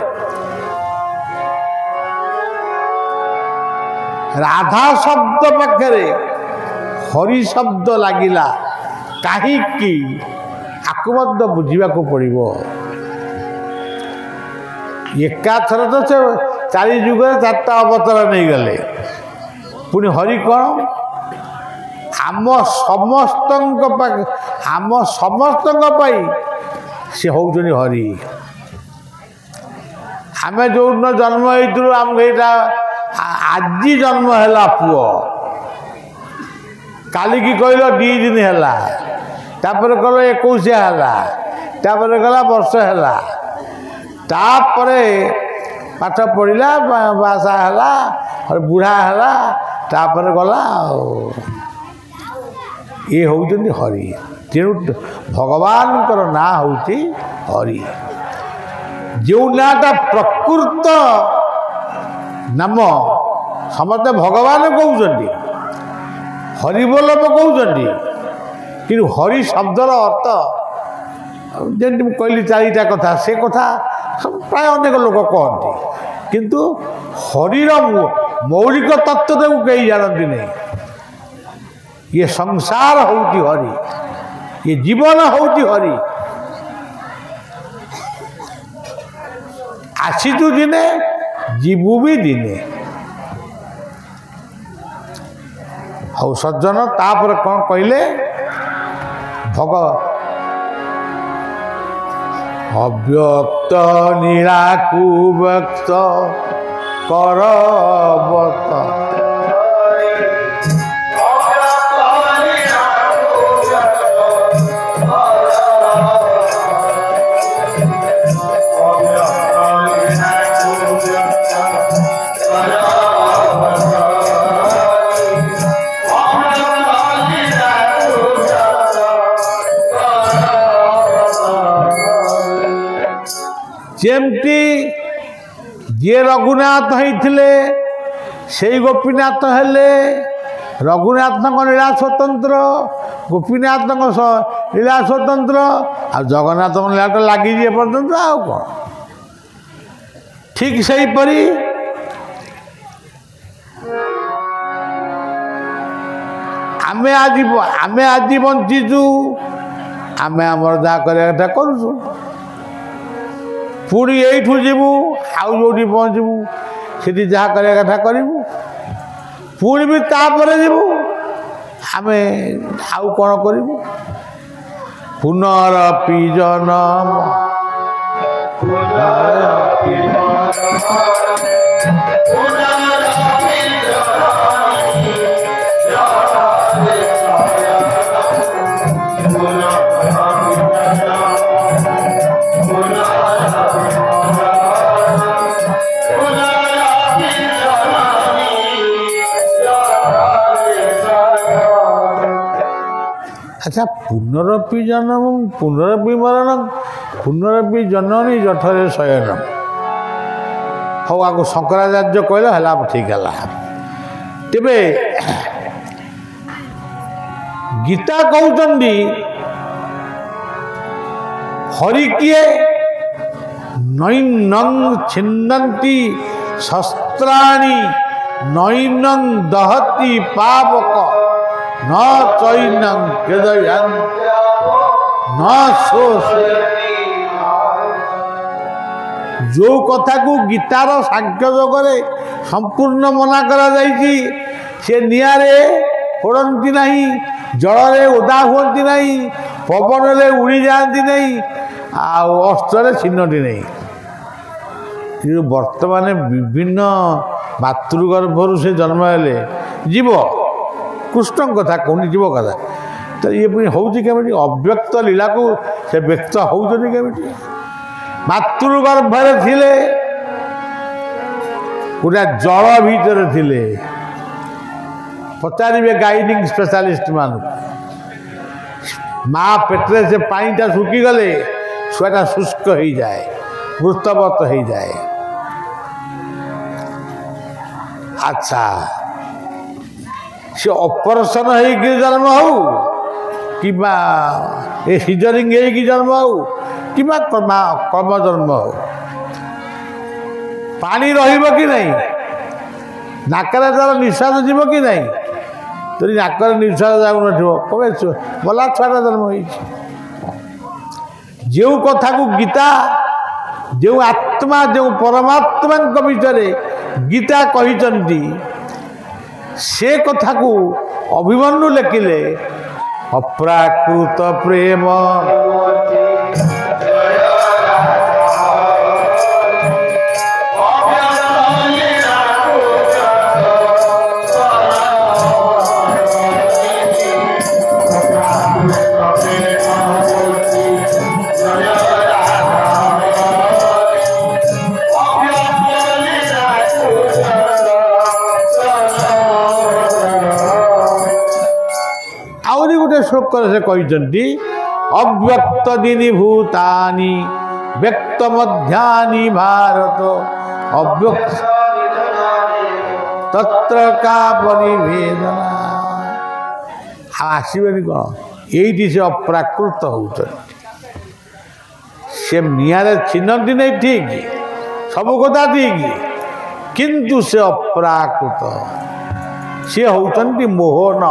[SPEAKER 1] राधा शब्द पाखे हरि शब्द लगिला कहीं आकु बुझा पड़ो एकाथर तो से चारि जुग चार्टा अवतार नहीं गले पुणी हरि कौन आम समस्त आम समस्त से होउछनी हरि आम जो जन्म होइतु आम आज जन्म है पुओ काली की कहल 2 दिन है तापर कल 21 है गला वर्ष है तापर पाठ पढ़ला बासा है और बुढ़ा है तापर गला ये होउछनी हरि तेणु भगवान ना हूँ हरि जो नाटा प्रकृत नाम समस्त भगवान कहते हरिबोल कहते कि हरि शब्दर अर्थ जमी कहली 4टा कथा से कथा प्राय अनेक लोक कहते किंतु हरिर मौलिक तत्व को कहीं जानती नहीं ये संसार होती हरि ये जीवन होती हरि आसीचु दिने जीवु भी दिने हौ सज्जन तापर कौन कहले भग अव्यक्त निराकु व्यक्त करबत जेमती जे रघुनाथ होते से गोपीनाथ हेले रघुनाथ लीला स्वतंत्र गोपीनाथ लीला स्वतंत्र आ जगन्नाथ लीला तो लगी पर्यंत आ कौन ठीक से परी आमे आज बंचीचु आमे आमर जहाँ करता करूँ पुणी यू जीवु आउ जो पहुँचबू से जहाँ करवा कथा करूँ पुणी भी तापर जीवु आम आउ कौन करूँ पुनरपि जनम अच्छा पुनरपि जन्म पुनरपि मरण पुनरपि जननी जठरे शयनम हौ आगो शंकराचार्य कहला हला ठीक है तेबे गीता कहते हरि किए नैनं छिन्नन्ति शस्त्राणि नैनं दहति पावक न चैनं हृदयं न शोष जो कथा को गीतार सांख्य जोगरे संपूर्ण मना करा जाइछि से नियारे पड़ती नहीं जलरे ओदा हुअती नहीं पवन रे उड़ी जाती नहीं अस्त्र छिन्नटी नहीं कि वर्तमान विभिन्न मातृगर्भर से जन्म हेले जीव कृष्ण कथा कहनी जीव कथा तो ये पुणी होमी अव्यक्त लीला को से व्यक्त होमी केमी मातृगर्भरे थिले गोटे जल भीतर थिले पचारे गाइडिंग स्पेशलिस्ट मान माँ पेटरे से पानीटा सुखीगले छुआटा शुष्क हो जाए मृतवत हो जाए। अच्छा से ऑपरेशन होगी जन्म हो कि सीजरिंग होगी जन्म हो कि कर्म जन्म हो पानी रहिब कि नहीं नाकरे तार निश्वास जीव कि नहीं तरी नाकर निश्वास जाऊ न कमे भला छुआटा जन्म हो जो कथा को गीता जो आत्मा जो परमात्मा विषय गीता कही से कथा को अभिमन्यु लिखिले अप्राकृत प्रेम श्लोक से कहते अव्यक्त दिनी भूतानि व्यक्त मध्यानि भारत अव्यक्त तत्र का परिवेदना आसबेनि कौन ये से अप्राकृत होते से निआरे चिन्हती नहीं ठीक सब कथा ठीक किंतु से अप्राकृत सी होती मोहन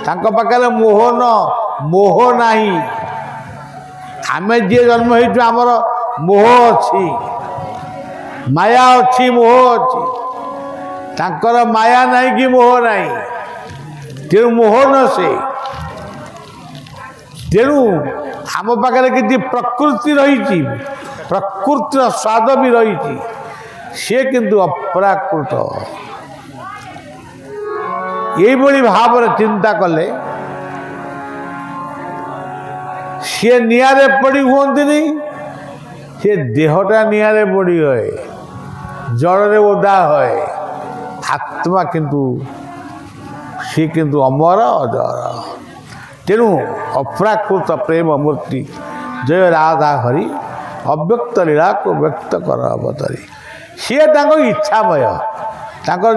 [SPEAKER 1] तांको पाखरे मोहन मोह नहीं आम जी जन्म होमर मोह अच्छी माया अच्छी मोह अच्छी तांकर माया नहीं कि मोह नहीं तेणु मोह न से तेणु आम पाखरे कि प्रकृति रही प्रकृतिर स्वाद भी रही सी किंतु अप्राकृत ये भाव चिंता कले सी निआरे पड़ी हुंती नहीं सी देहटा निआरे पड़ी हुए जड़े ओदा हुए आत्मा किंतु सी किंतु अमर अजर तेणु अप्राकृत प्रेम मूर्ति जय राधा हरि अव्यक्त लीला को व्यक्त कर अवतरी सी इच्छामय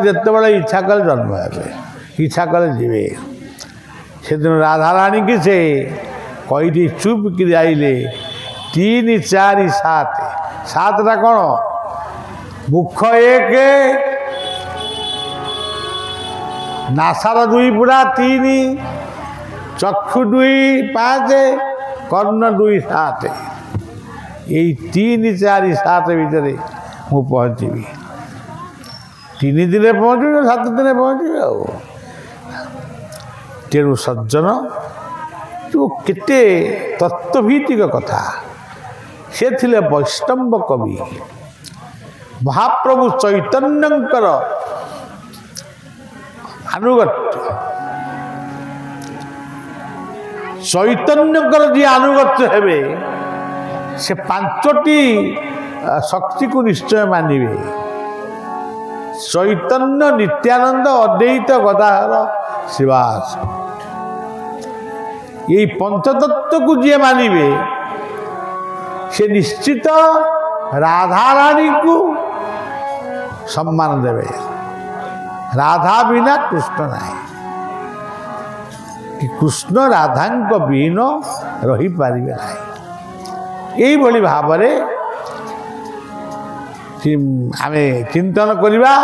[SPEAKER 1] जिते बड़े इच्छा कले जन्म हे इच्छा कले जीवे से दिन राधा रानी की से कही चुप कि आइले 3 4 7 7टा कौन मुख 1 नासार 2 पुड़ा 3 चक्षु 2 5 कर्ण 2 7 यही 3 4 7 भितर मु पहुँची 3 दिन पहुँचू 7 दिन पहुँची तेणु सज्जन जो केते तत्वभीतिक कथा से थिले वैष्णव कवि महाप्रभु चैतन्यंकर अनुगत्य चैतन्यंकर जी अनुगत्य हेबे से 5टी शक्ति को निश्चय मानिबे चैतन्य नित्यानंद अद्वैत गदाधर शिवास यही पंचतत्व को जी मानिबे से निश्चित राधा रानी को सम्मान देवे राधा बिना कृष्ण नहीं कि कृष्ण राधा विहीन रही पारे नहीं यही भली भाव आम चिंतन करवा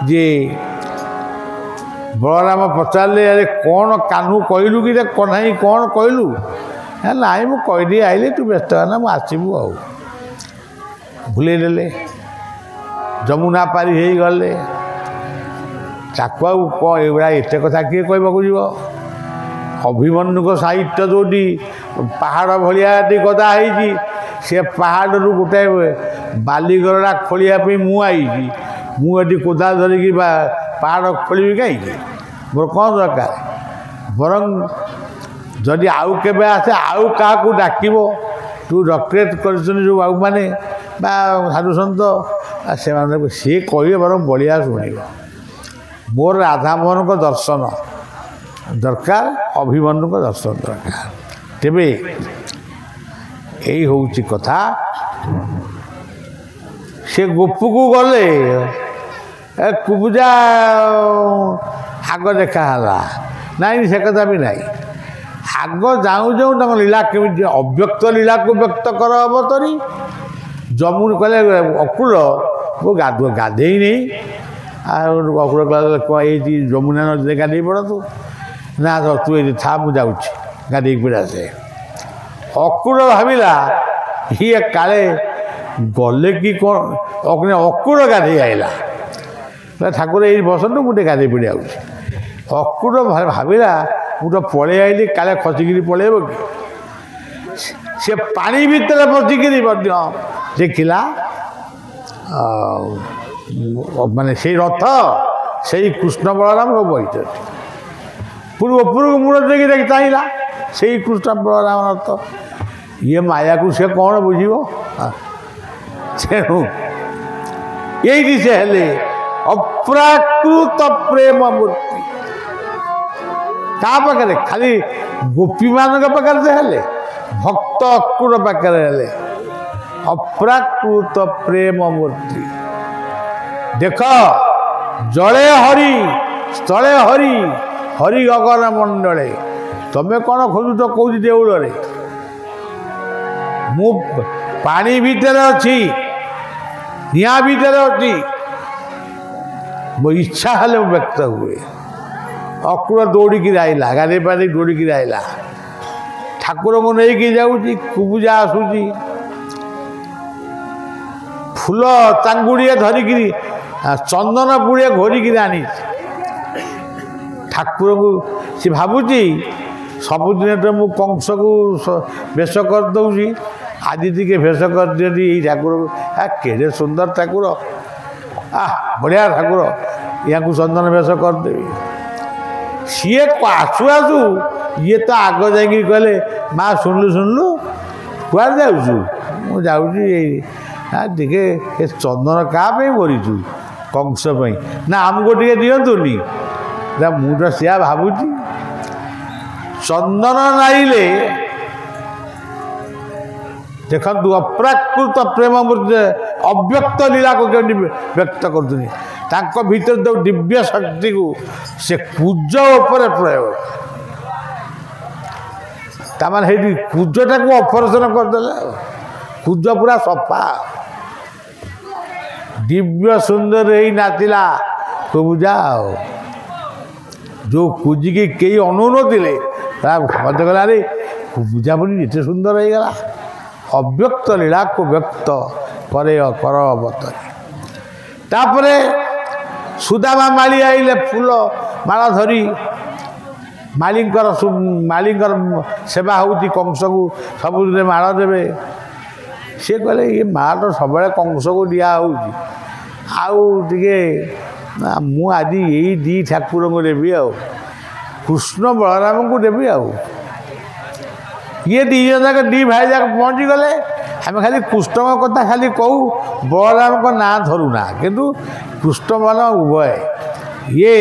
[SPEAKER 1] जे बलराम पचारे अरे कौन कान्हू कहलु कि कन्हई कौन कहलु ना मुझे कहीदी आइले तू व्यस्त है आसबू आ भूल जमुना पारी हो गले कौन एगुड़ा एत कथा किए कहवाक जीव अभिमन्यु साहित्य जोटी पहाड़ भाया गदा है से पहाड़ रू गोटे बालीगरड़ा खोलिया मुझे मुझे कोदा धरिकी पहाड़ खोल कहीं मोर कौन दरकार बरं जदि आउ केबे आसे आउ क्या डाक तू डक्टरेट कर जो बाबू मैंने साधु सत से सी कहे बरं बलिया शुण मोर राधा मोहन को दर्शन दरकार अभिमन्यु को दर्शन दरकार तेबे यही हूँ कथा से गोपू को गले कुबुजा ଆଗ ଦେଖା ହେଲା ନାଇଁ ସେ କଥା ବି ନାହିଁ। ଆଗ ଯାଉଁ ଯାଉଁ ତାଙ୍କ ଲୀଳା କେମିତି ଅବ୍ୟକ୍ତ ଲୀଳାକୁ ବ୍ୟକ୍ତ କର ଅବତରି ଯମୁନା କହିଲେ ଅକୁଳ ମୁଁ ଗାଧେଇ ନେଇ ଆଉ ଅକୁଳ କହିଲେ ଏଇଠି ଯମୁନା ନଦୀରେ ଗାଧେଇ ପଡ଼ନ୍ତୁ ନା ତୁ ଏଇଠି ଥା ମୁଁ ଯାଉଛି ଗାଧେଇକି ପଳେଇ ଆସେ। ଅକୁଳ ଭାବିଲା ଇଏ କାଳେ ଗଲେ କି କ'ଣ ଅକୁଳ ଗାଧେଇ ଆଇଲା ଠାକୁର ଏଇ ବସନ୍ତୁ ମୁଁ ଟିକେ ଗାଧେଇ ପଡ଼ି ଯାଉଛି। ଅକୁଳ ଭାବିଲା ମୁଁ ତ ପଳେଇ ଆଇଲି କାଳେ ଖସିକିରି ପଳେଇବ କି ସେ ପାଣି ଭିତରେ ପଶିକିରି ମଧ୍ୟ ଦେଖିଲା ମାନେ ସେଇ ରଥ ସେଇ କୃଷ୍ଣ ବଳରାମ ବହିଛନ୍ତି ଉପରକୁ ମୁଣ୍ଡ ଦେଇକି ଦେଖି ଚାହିଁଲା ସେଇ କୃଷ୍ଣ ବଳରାମ ରଥ। ଇଏ ମାୟାକୁ ସେ କ'ଣ ବୁଝିବ। ତେଣୁ ଏଇଠି ସେ ହେଲେ ଅପ୍ରାକୃତ ପ୍ରେମ ମୂର୍ତ୍ତି। କାହା ପାଖରେ ଖାଲି ଗୋପୀମାନଙ୍କ ପାଖରେ ସେ ହେଲେ ଭକ୍ତ ଅକୁଳ ପାଖରେ ହେଲେ ଅପ୍ରାକୃତ ପ୍ରେମ ମୂର୍ତ୍ତି। ଦେଖ ଜଳେ ହରି ସ୍ଥଳେ ହରି ହରି ଗଗନ ମଣ୍ଡଳେ। ତମେ କ'ଣ ଖୋଜୁଛ କହୁଛି ଦେଉଳରେ ମୁଁ ପାଣି ଭିତରେ ଅଛି ନିଆଁ ଭିତରେ ଅଛି ମୋ ଇଚ୍ଛା ହେଲେ ମୁଁ ବ୍ୟକ୍ତ ହୁଏ। ଅକୁଳ ଦୌଡ଼ିକିରି ଆଇଲା ଗାଧେଇ ପାଧେଇ ଦୌଡ଼ିକିରି ଆଇଲା ଠାକୁରଙ୍କୁ ନେଇକି ଯାଉଛି କୁବୁଜା ଆସୁଛି ଫୁଲ ଚାଙ୍ଗୁଡ଼ିଏ ଧରିକିରି ଚନ୍ଦନ ପୁଡ଼ିଏ ଘୋରିକିରି ଆଣିଛି ଠାକୁରଙ୍କୁ। ସେ ଭାବୁଛି ସବୁଦିନ ତ ମୁଁ କଂସକୁ ବେଶ କରିଦେଉଛି ଆଜି ଟିକେ ଭେଷ କରିଦିଅନ୍ତି ଏଇ ଠାକୁରକୁ। କେଡ଼େ ସୁନ୍ଦର ଠାକୁର ବଢ଼ିଆ ଠାକୁର ୟାଙ୍କୁ ଚନ୍ଦନ ବେଶ କରିଦେବି। ସିଏ ଆସୁ ଆସୁ ଇଏ ତ ଆଗ ଯାଇକି କହିଲେ ମା ଶୁଣିଲୁ କୁଆଡ଼େ ଯାଉଛୁ? ମୁଁ ଯାଉଛି ଏଇ ଟିକେ ଏ ଚନ୍ଦନ କାହା ପାଇଁ ଭରିଛୁ? କଂସ ପାଇଁ। ନା ଆମକୁ ଟିକେ ଦିଅନ୍ତୁନି। ନା ମୁଁ ତ ସେୟା ଭାବୁଛି ଚନ୍ଦନ ନାଇଲେ ଦେଖନ୍ତୁ ଅପ୍ରାକୃତ ପ୍ରେମ ମୂର୍ତ୍ତି ଅବ୍ୟକ୍ତ ଲୀଳାକୁ କେମିତି ବ୍ୟକ୍ତ କରୁଛନ୍ତି। ତାଙ୍କ ଭିତରେ ଯେଉଁ ଦିବ୍ୟ ଶକ୍ତିକୁ ସେ କୁଜ ଉପରେ ପ୍ରୟୋଗ ତାମାନେ ସେଇଠି କୁଜଟାକୁ ଅପରେସନ କରିଦେଲେ କୁଜ ପୁରା ସଫା ଦିବ୍ୟ ସୁନ୍ଦର ହେଇ ନାଚିଲା କୁବୁଜା। ଆଉ ଯେଉଁ କୁଜିକି କେହି ଅନଉନଥିଲେ ମତେ କହିଲା ଆରେ କୁବୁଜା ବୋଲି ଏତେ ସୁନ୍ଦର ହେଇଗଲା। ଅବ୍ୟକ୍ତ ଲୀଳାକୁ ବ୍ୟକ୍ତ କର ଅବତରି। ତାପରେ ସୁଦାମା ମାଳି ଆଇଲେ ଫୁଲ ମାଳ ଧରି ମାଳିଙ୍କର ସେବା ହେଉଛି କଂସକୁ ସବୁଦିନେ ମାଳ ଦେବେ। ସିଏ କହିଲେ ଇଏ ମାଳ ତ ସବୁବେଳେ କଂସକୁ ଦିଆହେଉଛି ଆଉ ଟିକେ ମୁଁ ଆଜି ଏଇ ଦୁଇ ଠାକୁରଙ୍କୁ ଦେବି ଆଉ କୃଷ୍ଣ ବଳରାମଙ୍କୁ ଦେବି ଆଉ। ଇଏ ଦୁଇ ଜଣ ଯାକ ଦୁଇ ଭାଇ ଯାକ ପହଞ୍ଚିଗଲେ। ଆମେ ଖାଲି କୃଷ୍ଣଙ୍କ କଥା ଖାଲି କହୁ ବଳରାମଙ୍କ ନାଁ ଧରୁନା କିନ୍ତୁ କୃଷ୍ଣ ବଳ ଉଭୟ। ଇଏ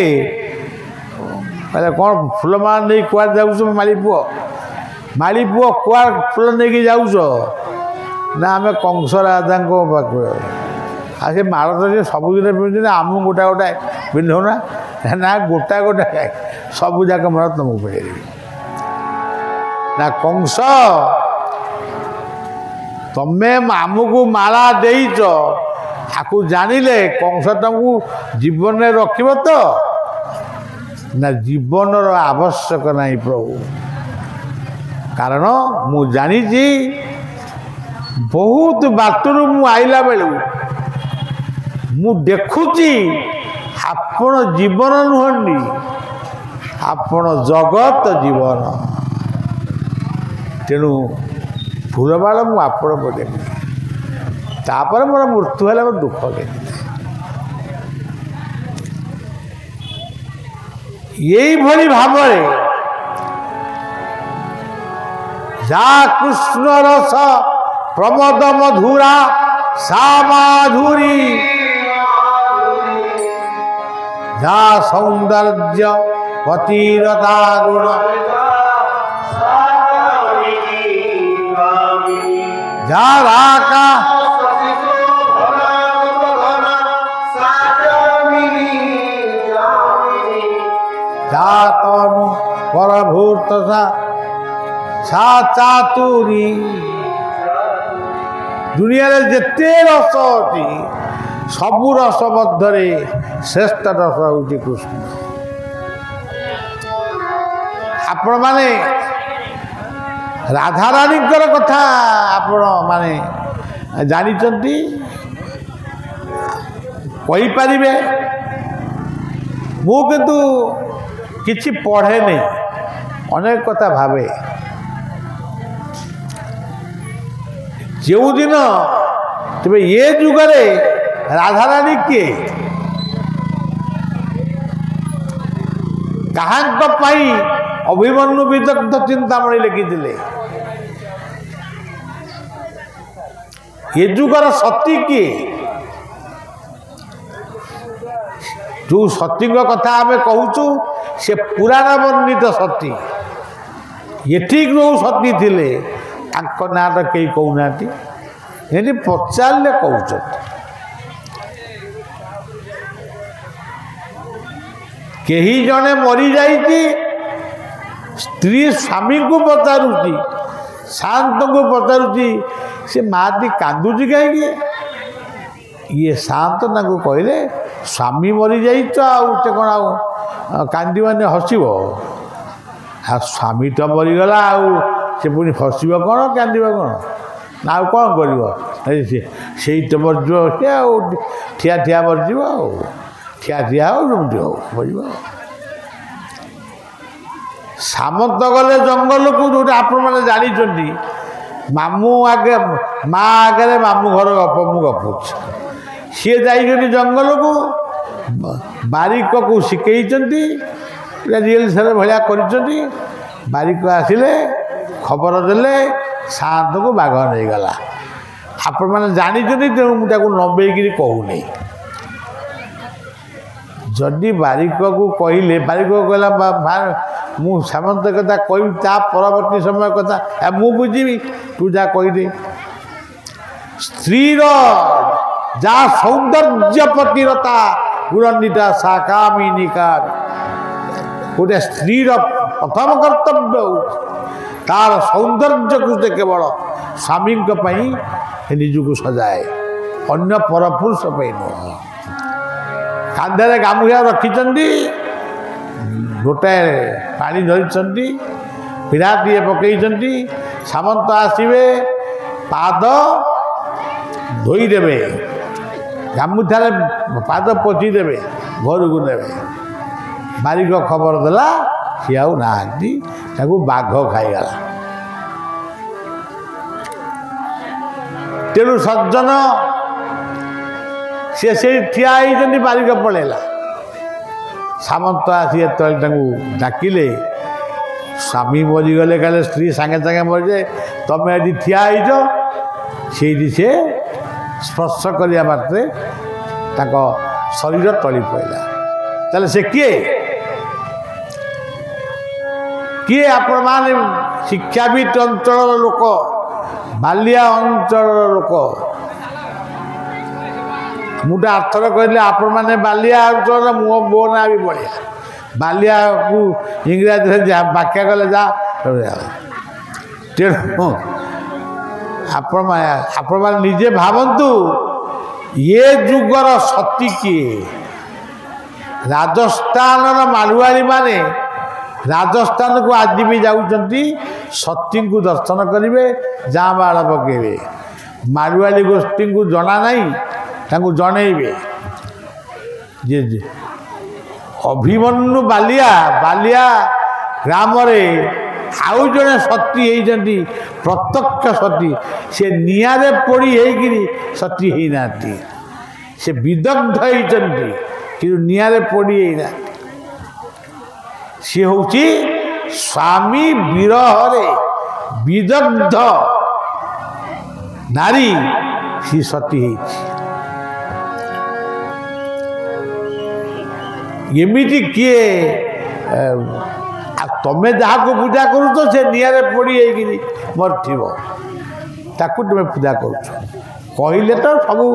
[SPEAKER 1] କହିଲେ କ'ଣ ଫୁଲମାଳ ନେଇ କୁଆଡ଼େ ଯାଉଛ ମାଳି ପୁଅ କୁଆଡ଼େ ଫୁଲ ନେଇକି ଯାଉଛ? ନା ଆମେ କଂସ ରାଜାଙ୍କ ପାଖକୁ। ଆଉ ସେ ମାଳ ତ ସେ ସବୁଦିନ ପିନ୍ଧୁଛନ୍ତି ଆମକୁ ଗୋଟା ଗୋଟା ପିନ୍ଧଉନା। ନା ଗୋଟା ସବୁ ଯାକ ମାଳ ତୁମକୁ ପିନ୍ଧେଇବି। ନା କଂସ ତମେ ଆମକୁ ମାଳା ଦେଇଛ ଆକୁ ଜାଣିଲେ କଂସ ତମକୁ ଜୀବନରେ ରଖିବ ତ? ନା ଜୀବନର ଆବଶ୍ୟକ ନାହିଁ ପ୍ରଭୁ। କାରଣ ମୁଁ ଜାଣିଛି ବହୁତ ବାଟରୁ ମୁଁ ଆଇଲା ବେଳକୁ ମୁଁ ଦେଖୁଛି ଆପଣ ଜୀବନ ନୁହନ୍ତି ଆପଣ ଜଗତ ଜୀବନ। ତେଣୁ ଫୁଲମାଳ ମୁଁ ଆପଣଙ୍କୁ ଦେବି। ତାପରେ ମୋର ମୃତ୍ୟୁ ହେଲେ ମୋର ଦୁଃଖ ଦେବି। এইভଳି ଭାବରେ যা কৃষ্ণ রস প্রমোদ মধুরা সা মাধুরী যা সৌন্দর্য পতিরতা গুণ যা রাকা ଅମୃତ ସା ଚାତୁରୀ ଦୁନିଆରେ ଯେତେ ରସ ଅଛି ସବୁ ରସ ମଧ୍ୟରେ ଶ୍ରେଷ୍ଠ ରସ ହେଉଛି କୃଷ୍ଣ। ଆପଣମାନେ ରାଧାରାଣୀଙ୍କର କଥା ଆପଣମାନେ ଜାଣିଛନ୍ତି, କହିପାରିବେ? ମୁଁ କିନ୍ତୁ କିଛି ପଢ଼େନି, ଅନେକ କଥା ଭାବେ। ଯେଉଁଦିନ ତେବେ ଏ ଯୁଗରେ ରାଧାରାଣୀ କିଏ? କାହାଙ୍କ ପାଇଁ ଅଭିମନ୍ୟୁ ବିଦଗ୍ଧ ଚିନ୍ତାମଣି ଲେଖିଥିଲେ? ଏ ଯୁଗର ସତୀ କିଏ? ଯେଉଁ ସତୀଙ୍କ କଥା ଆମେ କହୁଛୁ ସେ ପୁରାଣ ବର୍ଣ୍ଣିତ ସତୀ। ଏଠି ଯେଉଁ ସତୀ ଥିଲେ ତାଙ୍କ ନାଁଟା କେହି କହୁନାହାନ୍ତି, ଏଠି ପଚାରିଲେ କହୁଛନ୍ତି। କେହି ଜଣେ ମରିଯାଇଛି, ସ୍ତ୍ରୀ ସ୍ୱାମୀଙ୍କୁ ପଚାରୁଛି, ସାଆନ୍ତଙ୍କୁ ପଚାରୁଛି ସେ ମାଆଟି କାନ୍ଦୁଛି କାହିଁକି? ଇଏ ସାଆନ୍ତ ତାଙ୍କୁ କହିଲେ ସ୍ୱାମୀ ମରିଯାଇଛ ଆଉ ସେ କ'ଣ ଆଉ କାନ୍ଦିବାନି ହସିବ? ଆଉ ସ୍ୱାମୀ ତ ମରିଗଲା ଆଉ ସେ ପୁଣି ହସିବ କ'ଣ କାନ୍ଦିବ କ'ଣ? ନା ଆଉ କ'ଣ କରିବ? ସେଇ ତ ମରିଯିବ ସେ ଆଉ ଠିଆ ଠିଆ ମରିଯିବ ଆଉ ଠିଆ ଠିଆ ହଉ ଯେମିତି ହଉ ମରିବ। ସାମନ୍ତ ଗଲେ ଜଙ୍ଗଲକୁ, ଯେଉଁଟା ଆପଣମାନେ ଜାଣିଛନ୍ତି। ମାମୁଁ ଆଗେ ମା ଆଗରେ ମାମୁଁ ଘର ଗପ ମୁଁ ଗପୁଛି। ସିଏ ଯାଇଛନ୍ତି ଜଙ୍ଗଲକୁ, ବାରିକକୁ ଶିଖେଇଛନ୍ତି, ରିଏଲସେଲ୍ ଭଳିଆ କରିଛନ୍ତି। ବାରିକ ଆସିଲେ ଖବର ଦେଲେ ସାଆନ୍ତକୁ ବାଘ ନେଇଗଲା। ଆପଣମାନେ ଜାଣିଛନ୍ତି, ତେଣୁ ମୁଁ ତାକୁ ଲମ୍ବେଇକିରି କହୁନି। ଯଦି ବାରିକକୁ କହିଲେ, ବାରିକ କହିଲା ମୁଁ ସାମନ୍ତ କଥା କହିବି, ତା ପରବର୍ତ୍ତୀ ସମୟ କଥା ମୁଁ ବୁଝିବି, ତୁ ଯାହା କହିଦେ। ସ୍ତ୍ରୀର ଯାହା ସୌନ୍ଦର୍ଯ୍ୟ ପ୍ରତିରତା ଗୁଣନିଟା ସାକାମିନିକା। ଗୋଟେ ସ୍ତ୍ରୀର ପ୍ରଥମ କର୍ତ୍ତବ୍ୟ ହେଉଛି ତାର ସୌନ୍ଦର୍ଯ୍ୟକୁ ସେ କେବଳ ସ୍ୱାମୀଙ୍କ ପାଇଁ ନିଜକୁ ସଜାଏ, ଅନ୍ୟ ପରପୁରୁଷ ପାଇଁ ନୁହଁ। କାନ୍ଧରେ ଗାମୁଛା ରଖିଛନ୍ତି, ଗୋଟାଏ ପାଣି ଧରିଛନ୍ତି, ପିଢ଼ାଟିଏ ପକାଇଛନ୍ତି। ସାମନ୍ତ ଆସିବେ, ପାଦ ଧୋଇଦେବେ, ଗାମୁଛାରେ ପାଦ ପୋଛିଦେବେ, ଘରକୁ ନେବେ। ବାରିକ ଖବର ଦେଲା ସିଏ ଆଉ ନାହାନ୍ତି, ତାକୁ ବାଘ ଖାଇଗଲା। ତେଣୁ ସଜ୍ଜନ ସିଏ ସେଇ ଠିଆ ହେଇଛନ୍ତି, ବାରିକ ପଳେଇଲା। ସାମନ୍ତ ଆସି ଯେତେବେଳେ ତାଙ୍କୁ ଡାକିଲେ, ସ୍ୱାମୀ ମରିଗଲେ କାଳେ ସ୍ତ୍ରୀ ସାଙ୍ଗେ ସାଙ୍ଗେ ମରିଯାଏ, ତମେ ଏଠି ଠିଆ ହେଇଛ। ସେଇଠି ସେ ସ୍ପର୍ଶ କରିବା ମାତ୍ରେ ତାଙ୍କ ଶରୀର ଟଳି ପଡ଼ିଲା। ତାହେଲେ ସେ କିଏ? କିଏ? ଆପଣମାନେ ଶିକ୍ଷାବିତ ଅଞ୍ଚଳର ଲୋକ, ବାଲିଆ ଅଞ୍ଚଳର ଲୋକ। ମୁଁ ତ ଆର୍ଥର କହିଲି ଆପଣମାନେ ବାଲିଆ ଅଞ୍ଚଳର, ମୋ ନାଁ ବି ବଢ଼ିଆ। ବାଲିଆକୁ ଇଂରାଜୀରେ ବ୍ୟାଖ୍ୟା କଲେ ଯା। ତେଣୁ ଆପଣମାନେ ନିଜେ ଭାବନ୍ତୁ, ଏ ଯୁଗର ସତୀ କିଏ? ରାଜସ୍ଥାନର ମାରୁଆଳିମାନେ ରାଜସ୍ଥାନକୁ ଆଜି ବି ଯାଉଛନ୍ତି, ସତୀଙ୍କୁ ଦର୍ଶନ କରିବେ, ଯାଁ ବାଳ ପକାଇବେ। ମାରୁଆଳି ଗୋଷ୍ଠୀଙ୍କୁ ଜଣା ନାହିଁ, ତାଙ୍କୁ ଜଣେଇବେ ଯେ ଅଭିମନ୍ୟୁ ବାଲିଆ ଗ୍ରାମରେ ଆଉ ଜଣେ ସତୀ ହେଇଛନ୍ତି, ପ୍ରତ୍ୟକ୍ଷ ସତୀ। ସେ ନିଆଁରେ ପୋଡ଼ି ହେଇକିରି ସତୀ ହେଇନାହାନ୍ତି, ସେ ବିଦଗ୍ଧ ହେଇଛନ୍ତି, କିନ୍ତୁ ନିଆଁରେ ପୋଡ଼ି ହେଇନାହାନ୍ତି। ସିଏ ହେଉଛି ସ୍ୱାମୀ ବିରହରେ ବିଦଗ୍ଧ ନାରୀ, ସେ ସତୀ ହେଇଛି। ଏମିତି କିଏ? ଆଉ ତମେ ଯାହାକୁ ପୂଜା କରୁଛ ସେ ନିଆଁରେ ପୋଡ଼ି ହେଇକିରି ମରିଥିବ, ତାକୁ ତୁମେ ପୂଜା କରୁଛ। କହିଲେ ତ ସବୁ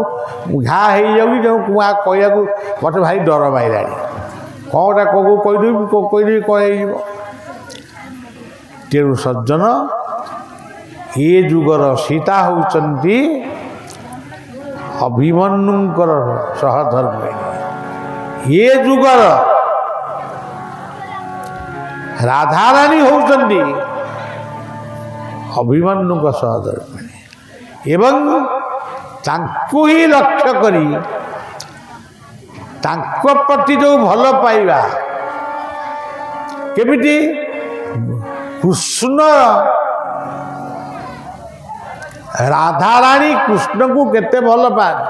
[SPEAKER 1] ଘା ହେଇଯାଉଛି, ତେଣୁ କହିବାକୁ ମୋତେ ଭାରି ଡର ମାଇଲାଣି। କ'ଣଟା କହିଦେବି କ'ଣ ହେଇଯିବ। ତେଣୁ ସଜ୍ଜନ ଏ ଯୁଗର ସୀତା ହେଉଛନ୍ତି ଅଭିମନ୍ୟୁଙ୍କର ସହଧର୍ମିଣୀ। ଏ ଯୁଗର ରାଧାରାଣୀ ହେଉଛନ୍ତି ଅଭିମନ୍ୟୁଙ୍କ ସହଧର୍ମିଣୀ ଏବଂ ତାଙ୍କୁ ହିଁ ଲକ୍ଷ୍ୟ କରି ତାଙ୍କ ପ୍ରତି ଯେଉଁ ଭଲ ପାଇବା କେମିତି କୃଷ୍ଣ ରାଧାରାଣୀ କୃଷ୍ଣକୁ କେତେ ଭଲ ପାଆନ୍ତି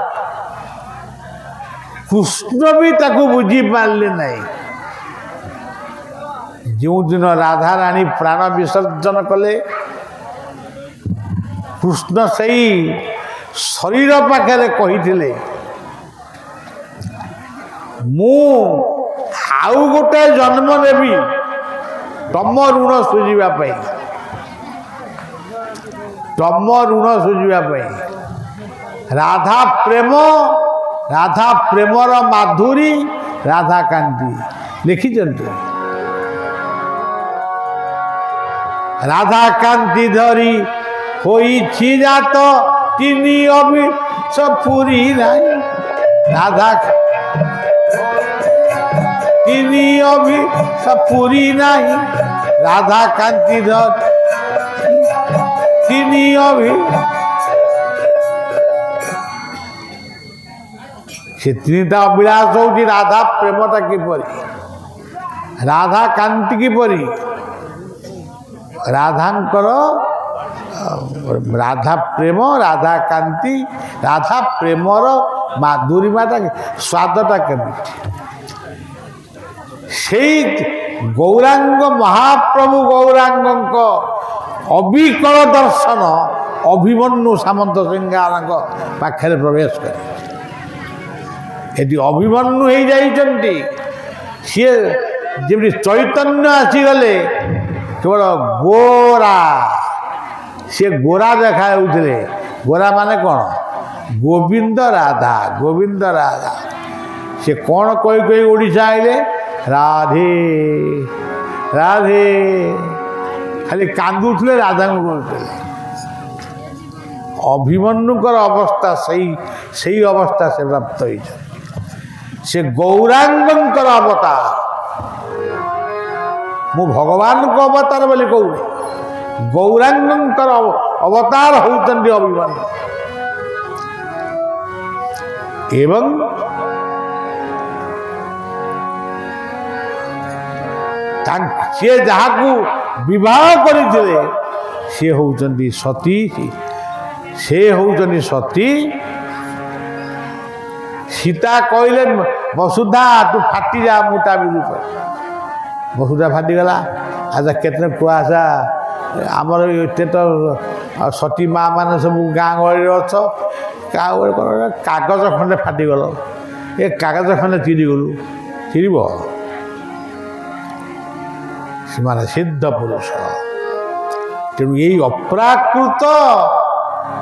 [SPEAKER 1] କୃଷ୍ଣ ବି ତାକୁ ବୁଝିପାରିଲେ ନାହିଁ। ଯେଉଁଦିନ ରାଧାରାଣୀ ପ୍ରାଣ ବିସର୍ଜନ କଲେ କୃଷ୍ଣ ସେଇ ଶରୀର ପାଖରେ କହିଥିଲେ ମୁଁ ଆଉ ଗୋଟେ ଜନ୍ମ ନେବି ତମ ଋଣ ସୁଝିବା ପାଇଁ ତମ ଋଣ ସୁଝିବା ପାଇଁ। ରାଧା ପ୍ରେମର ମାଧୁରୀ ରାଧାକାନ୍ତି ଲେଖିଛନ୍ତି। ରାଧାକାନ୍ତି ଧରି ହୋଇଛି ଜାତ ତିନି ଅଭିଷ ପୁରୀ ନାହିଁ ରାଧା ତିନି ଅଭିଷ ପୁରୀ ନାହିଁ ରାଧାକାନ୍ତି ଧରି ତିନି ସେ ତିନିଟା ଅଭିଳାଷ ହେଉଛି ରାଧା ପ୍ରେମଟା କିପରି ରାଧା କାନ୍ତି କିପରି ରାଧାଙ୍କର ରାଧା ପ୍ରେମ ରାଧା କାନ୍ତି ରାଧା ପ୍ରେମର ମାଧୁରୀମାଟା ସ୍ୱାଦଟା କେମିତି ସେଇ ଗୌରାଙ୍ଗ ମହାପ୍ରଭୁ ଗୌରାଙ୍ଗଙ୍କ ଅବିକଳ ଦର୍ଶନ ଅଭିମନ୍ୟୁ ସାମନ୍ତ ସିଂହାରଙ୍କ ପାଖରେ ପ୍ରବେଶ କରେ। ଏଠି ଅଭିମନ୍ୟୁ ହେଇଯାଇଛନ୍ତି ସିଏ ଯେମିତି ଚୈତନ୍ୟ ଆସିଗଲେ କେବଳ ଗୋରା ସିଏ ଗୋରା ଦେଖାଯାଉଥିଲେ। ଗୋରା ମାନେ କ'ଣ ଗୋବିନ୍ଦ ରାଧା ସେ କ'ଣ କହି କହି ଓଡ଼ିଶା ଆଇଲେ ରାଧେ ରାଧେ ଖାଲି କାନ୍ଦୁଥିଲେ ରାଧାଙ୍କୁ କହୁଥିଲେ। ଅଭିମନ୍ୟୁଙ୍କର ଅବସ୍ଥା ସେଇ ଅବସ୍ଥା ସେ ପ୍ରାପ୍ତ ହେଇଛନ୍ତି। ସେ ଗୌରାଙ୍ଗଙ୍କର ଅବତାର ମୁଁ ଭଗବାନଙ୍କ ଅବତାର ବୋଲି କହୁନି ଗୌରାଙ୍ଗଙ୍କର ଅବତାର ହେଉଛନ୍ତି ଅଭିମନ୍ୟୁ ଏବଂ ସିଏ ଯାହାକୁ ବିବାହ କରିଥିଲେ ସେ ହେଉଛନ୍ତି ସତୀ ସୀତା କହିଲେ ବସୁଧା ତୁ ଫାଟିଯା ମୁଁ ତା ବିରୁଦ୍ଧ ବସୁଧା ଫାଟିଗଲା। ଆଚ୍ଛା କେତେ କୁଆଶା ଆମର ଏତେ ତ ସତୀ ମା ମାନେ ସବୁ ଗାଁ ଗହଳିରେ ଅଛ କାଗଜ ଖଣ୍ଡେ ଫାଟିଗଲ ଏ କାଗଜ ଖଣ୍ଡେ ଚିରିବ ସେମାନେ ସିଦ୍ଧ ପୁରୁଷ। ତେଣୁ ଏଇ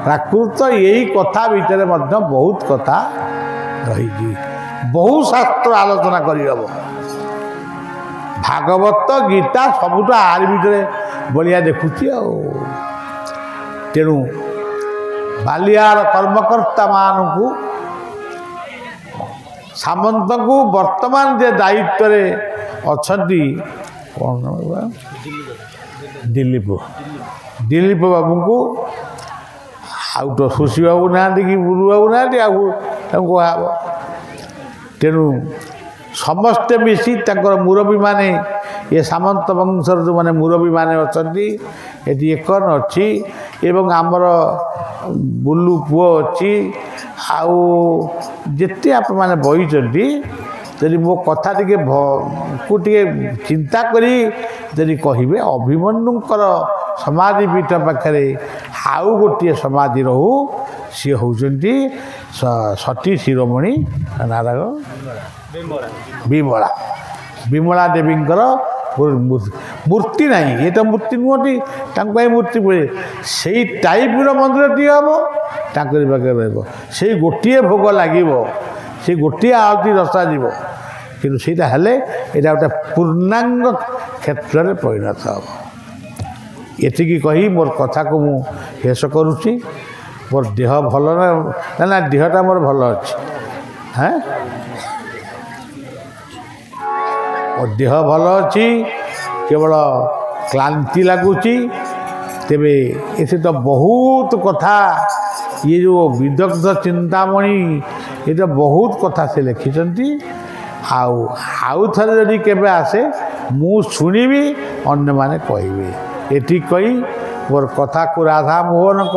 [SPEAKER 1] ପ୍ରାକୃତ ଏଇ କଥା ଭିତରେ ମଧ୍ୟ ବହୁତ କଥା ରହିଛି ବହୁ ଶାସ୍ତ୍ର ଆଲୋଚନା କରିହେବ। ଭାଗବତ ଗୀତା ସବୁଠୁ ଆରି ଭିତରେ ବଳିଆ ଦେଖୁଛି ଆଉ। ତେଣୁ ବାଲିଆର କର୍ମକର୍ତ୍ତା ମାନଙ୍କୁ ସାମନ୍ତଙ୍କୁ ବର୍ତ୍ତମାନ ଯେ ଦାୟିତ୍ୱରେ ଅଛନ୍ତି କ'ଣ ଦିଲ୍ଲୀପ ବାବୁଙ୍କୁ ଆଉ ତ ସୁଶୀ ବାବୁ ନାହାନ୍ତି କି ଗୁରୁ ବାବୁ ନାହାନ୍ତି ଆଉ ତାଙ୍କୁ କୁହାହେବ। ତେଣୁ ସମସ୍ତେ ମିଶି ତାଙ୍କର ମୁରବୀମାନେ ଏ ସାମନ୍ତ ବଂଶର ଯେଉଁମାନେ ମୁରବୀମାନେ ଅଛନ୍ତି ଏଠି ଏକନ ଅଛି ଏବଂ ଆମର ବୁଲୁ ପୁଅ ଅଛି ଆଉ ଯେତେ ଆପଣମାନେ ବହିଛନ୍ତି ଯଦି ମୋ କଥା ଟିକେ ଚିନ୍ତା କରି ଯଦି କହିବେ ଅଭିମନ୍ୟୁଙ୍କର ସମାଧି ପୀଠ ପାଖରେ ଆଉ ଗୋଟିଏ ସମାଧି ରହୁ ସିଏ ହେଉଛନ୍ତି ସତୀ ଶିରୋମଣି ନାରାୟଣ ବିମଳା ଦେବୀଙ୍କର ମୂର୍ତ୍ତି ନାହିଁ ଏ ତ ମୂର୍ତ୍ତି ନୁହଁଟି ତାଙ୍କ ପାଇଁ ମୂର୍ତ୍ତି ପଡ଼େ ସେଇ ଟାଇପ୍ର ମନ୍ଦିରଟିଏ ହେବ ତାଙ୍କରି ପାଖରେ ରହିବ ସେଇ ଗୋଟିଏ ଭୋଗ ଲାଗିବ ସେ ଗୋଟିଏ ଆଳତି ରସାଯିବ କିନ୍ତୁ ସେଇଟା ହେଲେ ଏଇଟା ଗୋଟେ ପୂର୍ଣ୍ଣାଙ୍ଗ କ୍ଷେତ୍ରରେ ପରିଣତ ହେବ। ଏତିକି କହି ମୋର କଥାକୁ ମୁଁ ଶେଷ କରୁଛି। ମୋର ଦେହ ଭଲ ନା ନା ଦେହଟା ମୋର ଭଲ ଅଛି। ହଁ ମୋ ଦେହ ଭଲ ଅଛି, କେବଳ କ୍ଳାନ୍ତି ଲାଗୁଛି। ତେବେ ଏଠି ତ ବହୁତ କଥା, ଇଏ ଯେଉଁ ବିଦଗ୍ଧ ଚିନ୍ତାମଣି ଏ ତ ବହୁତ କଥା ସେ ଲେଖିଛନ୍ତି। ଆଉ ଥରେ ଯଦି କେବେ ଆସେ ମୁଁ ଶୁଣିବି, ଅନ୍ୟମାନେ କହିବେ। ଏଠି କହି ମୋର କଥାକୁ ରାଧାମୋହନଙ୍କ